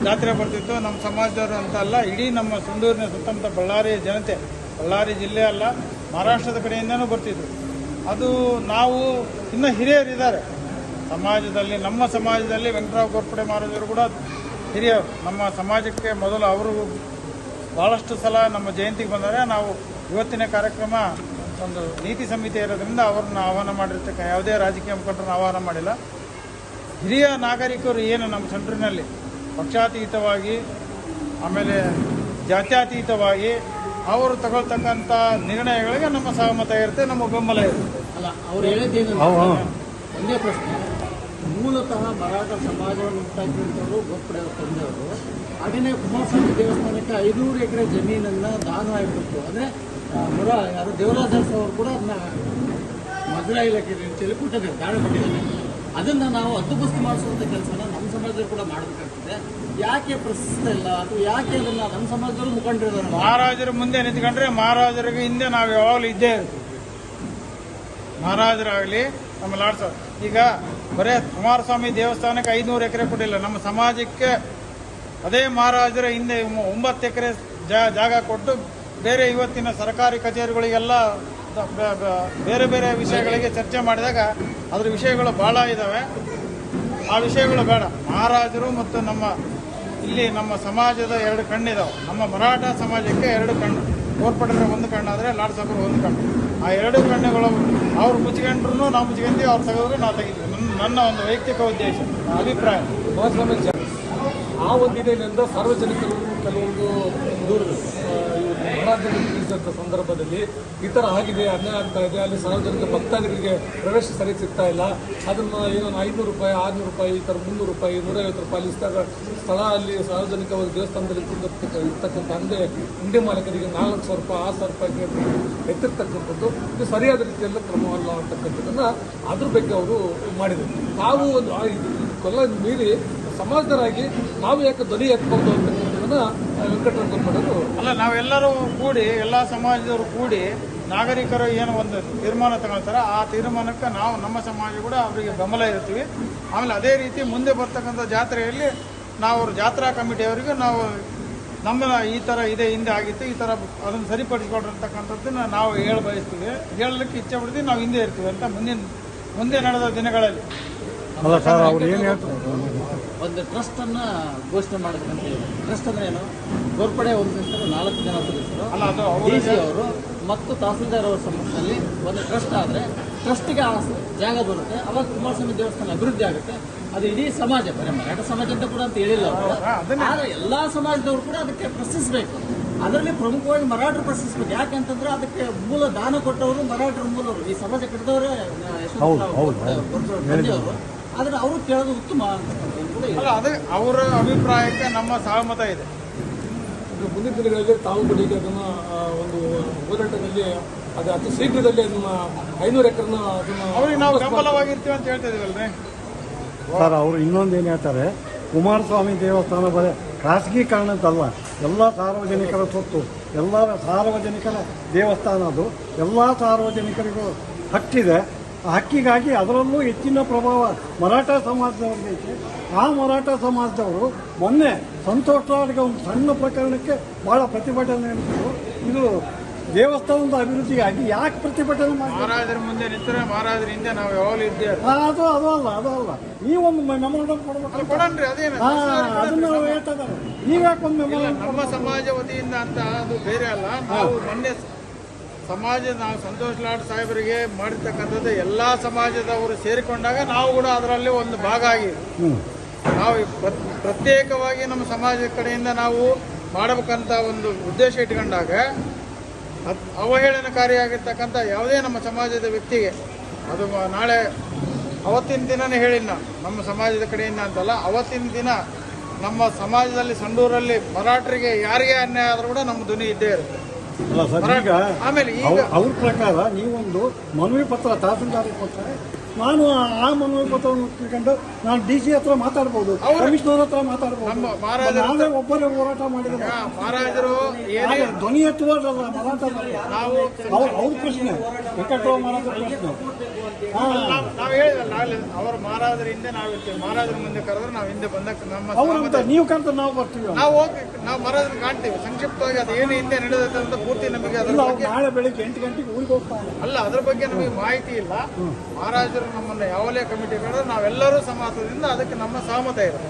ಜಾತ್ರೆ ಬರ್ತಿತ್ತು. ನಮ್ಮ ಸಮಾಜದವರು ಅಂತ ಅಲ್ಲ, ಇಡೀ ನಮ್ಮ ಸಂಡೂರಿನ ಸುತ್ತಮುತ್ತ ಬಳ್ಳಾರಿ ಜನತೆ, ಬಳ್ಳಾರಿ ಜಿಲ್ಲೆ ಅಲ್ಲ ಮಹಾರಾಷ್ಟ್ರದ ಕಡೆಯಿಂದನೂ ಬರ್ತಿದ್ರು. ಅದು ನಾವು ಇನ್ನೂ ಹಿರಿಯರಿದ್ದಾರೆ ಸಮಾಜದಲ್ಲಿ. ನಮ್ಮ ಸಮಾಜದಲ್ಲಿ ವೆಂಕಟರಾವ್ ಗೋರ್ಪಡೆ ಮಹಾರಾಜರು ಕೂಡ ಹಿರಿಯರು. ನಮ್ಮ ಸಮಾಜಕ್ಕೆ ಮೊದಲು ಅವರು ಭಾಳಷ್ಟು ಸಲ ನಮ್ಮ ಜಯಂತಿಗೆ ಬಂದರೆ ನಾವು ಇವತ್ತಿನ ಕಾರ್ಯಕ್ರಮ ಒಂದು ನೀತಿ ಸಮಿತಿ ಇರೋದ್ರಿಂದ ಅವ್ರನ್ನ ಆಹ್ವಾನ ಮಾಡಿರ್ತಕ್ಕ ಯಾವುದೇ ರಾಜಕೀಯ ಮುಖಂಡರನ್ನ ಆಹ್ವಾನ ಮಾಡಿಲ್ಲ. ಹಿರಿಯ ನಾಗರಿಕರು ಏನು ನಮ್ಮ ಸಂಡೂರಿನಲ್ಲಿ ಪಕ್ಷಾತೀತವಾಗಿ ಆಮೇಲೆ ಜಾತ್ಯತೀತವಾಗಿ ಅವರು ತಗೊಳ್ತಕ್ಕಂಥ ನಿರ್ಣಯಗಳಿಗೆ ನಮ್ಮ ಸಹಮತ ಇರುತ್ತೆ, ನಮ್ಮ ಬೆಂಬಲ ಇರುತ್ತೆ. ಅಲ್ಲ, ಅವ್ರು ಹೇಳಿದ್ದೇನು ಒಂದೇ ಪ್ರಶ್ನೆ. ಮೂಲತಃ ಮರಾಠ ಸಮಾಜವನ್ನು ಹುಟ್ಟಾಕಿರುವಂಥವರು ಗೋರ್ಪಡೆ ತಂದೆಯವರು. ಹಾಗೆಯೇ ಕುಮಾರಸ್ವಾಮಿ ದೇವಸ್ಥಾನಕ್ಕೆ 500 ಎಕರೆ ಜಮೀನನ್ನು ದಾನವಾಗಿ ಕೊಟ್ಟು, ಅಂದರೆ ಯಾರು ದೇವರಾಜ್ ಅವರು ಕೂಡ ಅದನ್ನ ಮಜರಾ ಇಲಾಖೆ ರೀತಿಯಲ್ಲಿ ಕೊಟ್ಟಿದ್ದಾರೆ, ದಾನ ಕೊಟ್ಟಿದ್ದಾರೆ. ಅದನ್ನು ನಾವು ಹದ್ದುಬಸ್ತು ಮಾಡಿಸುವಂಥ ಕೆಲಸನ ನಮ್ಮ ಸಮಾಜದವರು ಕೂಡ ಮಾಡಬೇಕಾಗ್ತದೆ. ಯಾಕೆ ಪ್ರಶ್ನೆ ಇಲ್ಲ, ಅಥವಾ ಯಾಕೆ ಅದನ್ನು ನಮ್ಮ ಸಮಾಜದವರು ಮುಖಂಡರಿದ್ದಾರೆ? ಮಹಾರಾಜರ ಮುಂದೆ ನಿಂತ್ಕೊಂಡ್ರೆ ಮಹಾರಾಜರಿಗೆ ಹಿಂದೆ ನಾವು ಯಾವಾಗಲೂ ಇದ್ದೇ ಇರ್ತೀವಿ. ಮಹಾರಾಜರಾಗಲಿ ನಮ್ಮ ಲಾಡ್ಸ ಈಗ ಬರೇ ಕುಮಾರಸ್ವಾಮಿ ದೇವಸ್ಥಾನಕ್ಕೆ 500 ಎಕರೆ ಕೊಟ್ಟಿಲ್ಲ. ನಮ್ಮ ಸಮಾಜಕ್ಕೆ ಅದೇ ಮಹಾರಾಜರ ಹಿಂದೆ 9 ಎಕರೆ ಜಾಗ ಕೊಟ್ಟು ಬೇರೆ ಇವತ್ತಿನ ಸರ್ಕಾರಿ ಕಚೇರಿಗಳಿಗೆಲ್ಲ ಬೇರೆ ಬೇರೆ ವಿಷಯಗಳಿಗೆ ಚರ್ಚೆ ಮಾಡಿದಾಗ ಅದ್ರ ವಿಷಯಗಳು ಭಾಳ ಇದ್ದಾವೆ. ಆ ವಿಷಯಗಳು ಬೇಡ. ಮಹಾರಾಜರು ಮತ್ತು ಇಲ್ಲಿ ನಮ್ಮ ಸಮಾಜದ 2 ಕಣ್ಣಿದಾವೆ. ನಮ್ಮ ಮರಾಠ ಸಮಾಜಕ್ಕೆ 2 ಕಣ್ಣು, ಗೋರ್ಪಡೆ 1 ಕಣ್ಣಾದರೆ ಲಾಡ್ಸಕರು 1 ಕಣ್ಣು. ಆ 2 ಕಣ್ಣುಗಳು ಅವ್ರು ಮುಚ್ಕೊಂಡ್ರು ನಾವು ಮುಚ್ಕೊಂತೀವಿ, ಅವ್ರು ತೆಗೆದ್ರು ನಾವು ತೆಗಿತೀವಿ. ನನ್ನ ಒಂದು ವೈಯಕ್ತಿಕ ಉದ್ದೇಶ, ಅಭಿಪ್ರಾಯ. ಕುಮಾರಸ್ವಾಮಿ ಆ ಒಂದು ಇದರಿಂದ ಸಾರ್ವಜನಿಕರು ಕೆಲವೊಂದು ಮಹಾರಾಜರು ತಿಳಿಸಿದಂಥ ಸಂದರ್ಭದಲ್ಲಿ ಈ ಥರ ಆಗಿದೆ, ಅನ್ಯಾಯ ಆಗ್ತಾ ಇದೆ, ಅಲ್ಲಿ ಸಾರ್ವಜನಿಕ ಭಕ್ತಾದಿಗಳಿಗೆ ಪ್ರವೇಶ ಸರಿ ಸಿಗ್ತಾ ಇಲ್ಲ, ಅದನ್ನು ಏನೋ 500 ರೂಪಾಯಿ 600 ರೂಪಾಯಿ ಈ ಥರ 300 ರೂಪಾಯಿ 150 ರೂಪಾಯಿ ಇಷ್ಟಾಗ ಸ್ಥಳ ಅಲ್ಲಿ ಸಾರ್ವಜನಿಕವಾಗಿ ದೇವಸ್ಥಾನದಲ್ಲಿ ಇರ್ತಕ್ಕಂಥ ಹುಂಡಿ ಮಾಲೀಕರಿಗೆ 4,00,000 ರೂಪಾಯಿ 6,000 ರೂಪಾಯಿಗೆ ಎತ್ತಿರ್ತಕ್ಕಂಥದ್ದು ಇದು ಸರಿಯಾದ ರೀತಿಯಲ್ಲಿ ಕ್ರಮವಲ್ಲ ಅಂತಕ್ಕಂಥದ್ದನ್ನು ಅದ್ರ ಬಗ್ಗೆ ಅವರು ಮಾಡಿದರು. ನಾವು ಇದಕ್ಕೆಲ್ಲ ಮೀರಿ ಸಮಾಜದರಾಗಿ ನಾವು ಯಾಕೆ ಧ್ವನಿ ಎತ್ತಬಹುದು ಅಂತಕ್ಕಂಥದ್ದನ್ನ ವೆಂಕಟರಾವ್ ಗೋರ್ಪಡೆಯವರು ಅಲ್ಲ, ನಾವೆಲ್ಲರೂ ಕೂಡಿ, ಎಲ್ಲ ಸಮಾಜದವರು ಕೂಡಿ ನಾಗರಿಕರು ಏನು ಒಂದು ತೀರ್ಮಾನ ತಗೊಳ್ತಾರೆ, ಆ ತೀರ್ಮಾನಕ್ಕೆ ನಾವು ನಮ್ಮ ಸಮಾಜ ಕೂಡ ಅವರಿಗೆ ಬೆಂಬಲ ಇರ್ತೀವಿ. ಆಮೇಲೆ ಅದೇ ರೀತಿ ಮುಂದೆ ಬರ್ತಕ್ಕಂಥ ಜಾತ್ರೆಯಲ್ಲಿ ನಾವು ಅವ್ರ ಜಾತ್ರಾ ಕಮಿಟಿಯವರಿಗೆ ನಾವು ನಮ್ಮ ಈ ಥರ ಇದೆ, ಹಿಂದೆ ಆಗಿತ್ತು, ಈ ಥರ ಅದನ್ನು ಸರಿಪಡಿಸ್ಕೊಳ್ತಕ್ಕಂಥದ್ದನ್ನು ನಾವು ಬಯಸ್ತೀವಿ, ಹೇಳಲಿಕ್ಕೆ ಇಚ್ಛೆ ಪಡ್ತೀವಿ, ನಾವು ಹಿಂದೆ ಇರ್ತೀವಿ ಅಂತ ಮುಂದೆ ನಡೆದ ದಿನಗಳಲ್ಲಿ. ಅಲ್ಲ ಸರ್, ಅವ್ರು ಏನು ಹೇಳ್ತಾರೆ, ಒಂದು ಟ್ರಸ್ಟನ್ನು ಘೋಷಣೆ ಮಾಡೋದಂತ ಹೇಳಿ. ಟ್ರಸ್ಟ್ ಅಂದರೆ ಏನು? ಗೋರ್ಪಡೆ ಒಂದು ಹೆಸರು, 4 ಜನ ಸದಸ್ಯರು, ಅಲ್ಲ ಅದು DC ಅವರು ಮತ್ತು ತಹಸೀಲ್ದಾರ್ ಅವರ ಸಮ್ಮುಖದಲ್ಲಿ ಒಂದು ಟ್ರಸ್ಟ್ ಆದರೆ ಟ್ರಸ್ಟಿಗೆ ಜಾಗ ಬರುತ್ತೆ. ಅವಾಗ ಕುಮಾರಸ್ವಾಮಿ ದೇವಸ್ಥಾನ ಅಭಿವೃದ್ಧಿ ಆಗುತ್ತೆ. ಅದು ಇಡೀ ಸಮಾಜ, ಬರೀ ಮರಾಠ ಸಮಾಜ ಅಂತ ಕೂಡ ಅಂತ ಹೇಳಿಲ್ಲ ಅವರು. ಆದರೆ ಎಲ್ಲ ಸಮಾಜದವರು ಕೂಡ ಅದಕ್ಕೆ ಪ್ರಶ್ನಿಸಬೇಕು. ಅದರಲ್ಲಿ ಪ್ರಮುಖವಾಗಿ ಮರಾಠರು ಪ್ರಶ್ನಿಸಬೇಕು. ಯಾಕೆಂತಂದ್ರೆ ಅದಕ್ಕೆ ಮೂಲ ದಾನ ಕೊಟ್ಟವರು ಮರಾಠರ ಮೂಲವರು, ಈ ಸಮಾಜ ಕಟ್ಟಿದವರೇ ಯಶವಂತರಾವ್. ಆದರೆ ಅವರು ಕೇಳೋದು ಉತ್ತಮ ಅಂತಕ್ಕಂಥದ್ದು ಕೂಡ ಅಲ್ಲ, ಅದೇ ಅವರ ಅಭಿಪ್ರಾಯಕ್ಕೆ ನಮ್ಮ ಸಹಮತ ಇದೆ. ಮುಂದಿನ ದಿನಗಳಲ್ಲಿ ತಾವು ಕೂಡ ಈಗ ಅದನ್ನು ಒಂದು ಹೋರಾಟದಲ್ಲಿ ಅದು ಅತಿ ಶೀಘ್ರದಲ್ಲಿ ಅದನ್ನ 500 ಎಕರೆನ ಅವ್ರಿಗೆ ನಾವು ಬೆಂಬಲವಾಗಿರ್ತೀವಿ ಅಂತ ಹೇಳ್ತಾ ಇದೀವಲ್ರಿ ಸರ್. ಅವರು ಇನ್ನೊಂದೇನು ಹೇಳ್ತಾರೆ, ಕುಮಾರಸ್ವಾಮಿ ದೇವಸ್ಥಾನ ಬರೀ ಖಾಸಗೀಕರಣದ್ದಲ್ಲ, ಎಲ್ಲ ಸಾರ್ವಜನಿಕರ ಸ್ವತ್ತು, ಎಲ್ಲ ಸಾರ್ವಜನಿಕರ ದೇವಸ್ಥಾನ, ಅದು ಎಲ್ಲ ಸಾರ್ವಜನಿಕರಿಗೂ ಹಕ್ಕಿದೆ. ಆ ಹಕ್ಕಿಗಾಗಿ ಅದರಲ್ಲೂ ಹೆಚ್ಚಿನ ಪ್ರಭಾವ ಮರಾಠ ಸಮಾಜದವ್ರಿಗೆ ಐತೆ. ಆ ಮರಾಠ ಸಮಾಜದವರು ಮೊನ್ನೆ ಸಂತೋಷ್ ಲಾಡ್ಗೆ ಒಂದು ಸಣ್ಣ ಪ್ರಕರಣಕ್ಕೆ ಭಾಳ ಪ್ರತಿಭಟನೆ ನಡೆಸಿದ್ರು. ಇದು ದೇವಸ್ಥಾನದ ಅಭಿವೃದ್ಧಿಗಾಗಿ ಯಾಕೆ ಪ್ರತಿಭಟನೆ ಮಾಡಿ ಮಹಾರಾಜರ ಮುಂದೆ ನಿಂತರೆ ಮಹಾರಾಜರ ಹಿಂದೆ ನಾವು ಯಾವಾಗಲೂ ಇದ್ದೇವೆ. ಅದು ಅಲ್ಲ ನೀವೊಂದು ಮೆಮೊರಂಡಮ್ ಕೊಡಬೇಕು. ಕೊಡನ್ರಿ, ಅದೇನು ಅದನ್ನ ನಾವು ಹೇಳ್ತಾ ಇದ್ದಾರೆ. ನೀವ್ಯಾಕೆ ಒಂದು ಮೆಮೊರಂಡಮ್? ನಮ್ಮ ಸಮಾಜ ವತಿಯಿಂದ ಅಂತ ಅದು ಬೇರೆ ಅಲ್ಲ. ನಾವು ಮೊನ್ನೆ ನಾವು ಸಂತೋಷ್ ಲಾಡ್ ಸಾಹೇಬರಿಗೆ ಮಾಡಿರ್ತಕ್ಕಂಥದ್ದು ಎಲ್ಲ ಸಮಾಜದವರು ಸೇರಿಕೊಂಡಾಗ ನಾವು ಕೂಡ ಅದರಲ್ಲಿ ಒಂದು ಭಾಗ ಆಗಿದೆ. ನಾವು ಪ್ರತ್ಯೇಕವಾಗಿ ನಮ್ಮ ಸಮಾಜದ ಕಡೆಯಿಂದ ನಾವು ಮಾಡಬೇಕಂತ ಒಂದು ಉದ್ದೇಶ ಇಟ್ಕೊಂಡಾಗ ಅವಹೇಳನಕಾರಿಯಾಗಿರ್ತಕ್ಕಂಥ ಯಾವುದೇ ನಮ್ಮ ಸಮಾಜದ ವ್ಯಕ್ತಿಗೆ ಅದು ನಾಳೆ ಅವತ್ತಿನ ದಿನನೇ ಹೇಳಿಲ್ಲ ನಮ್ಮ ಸಮಾಜದ ಕಡೆಯಿಂದ ಅಂತಲ್ಲ, ಅವತ್ತಿನ ದಿನ ನಮ್ಮ ಸಮಾಜದಲ್ಲಿ ಸಂಡೂರಲ್ಲಿ ಮರಾಠರಿಗೆ ಯಾರಿಗೆ ಅನ್ಯಾಯ ಆದರೂ ಕೂಡ ನಮ್ಮ ಧ್ವನಿ ಇದ್ದೇ ಇರುತ್ತೆ. ಅಲ್ಲ ಸರ್, ಈಗ ಆಮೇಲೆ ಅವ್ರ ಪ್ರಕಾರ ನೀವೊಂದು ಮನವಿ ಪತ್ರ ತಹಸೀಲ್ದಾರಿಗೆ ಕೊಟ್ಟರೆ ನಾನು ಆ ಮನವಿ ಪತ್ರವನ್ನು ತಿಳ್ಕೊಂಡು ನಾನು DC ಹತ್ರ ಮಾತಾಡ್ಬೋದು, ಕಮಿಷನರ್ ಹತ್ರ ಮಾತಾಡ್ಬೋದು. ನಾವೇ ಒಬ್ಬರೇ ಹೋರಾಟ ಮಾಡಿದ್ರೆ ಮಹಾರಾಜರು ಧ್ವನಿ ಎತ್ತುವುದಲ್ಲ ಮರಾಠ ನಾವು ಅವ್ರ ಪ್ರಶ್ನೆ ವೆಂಕಟರಾವ್ ಮರಾಠ ಪ್ರಶ್ನೆ. ನಾವು ಹೇಳಿದಲ್ಲ ಅವರ ಮಹಾರಾಜರ ಹಿಂದೆ ನಾವಿರ್ತೀವಿ, ಮಹಾರಾಜರ ಮುಂದೆ ಕರೆದ್ರೆ ನಾವು ಹಿಂದೆ ಬಂದಕ್ಕೆ ನಮ್ಮ ನೀವು ಕರೆದ್ರೆ ನಾವು ಬರ್ತೀವಿ, ನಾವು ಹೋಗಿ ನಾವು ಮಹಾರಾಜರು ಕಾಣ್ತೀವಿ. ಸಂಕ್ಷಿಪ್ತವಾಗಿ ಅದು ಏನು ಹಿಂದೆ ನಡೆಯುತ್ತೆ ಅಂತ ಪೂರ್ತಿ ನಮಗೆ ಅದ್ರ ಬಗ್ಗೆ ನಾಳೆ ಬೆಳಿಗ್ಗೆ 8 ಗಂಟೆಗೆ ಊರಿಗೆ ಹೋಗ್ತಾರೆ ಅಲ್ಲ, ಅದ್ರ ಬಗ್ಗೆ ನಮಗೆ ಮಾಹಿತಿ ಇಲ್ಲ. ಮಹಾರಾಜರು ನಮ್ಮನ್ನು ಯಾವಲೇ ಕಮಿಟಿ ಕರೆದ್ರೆ ನಾವೆಲ್ಲರೂ ಸಮಾಜದಿಂದ ಅದಕ್ಕೆ ನಮ್ಮ ಸಹಮತ ಇದೆ.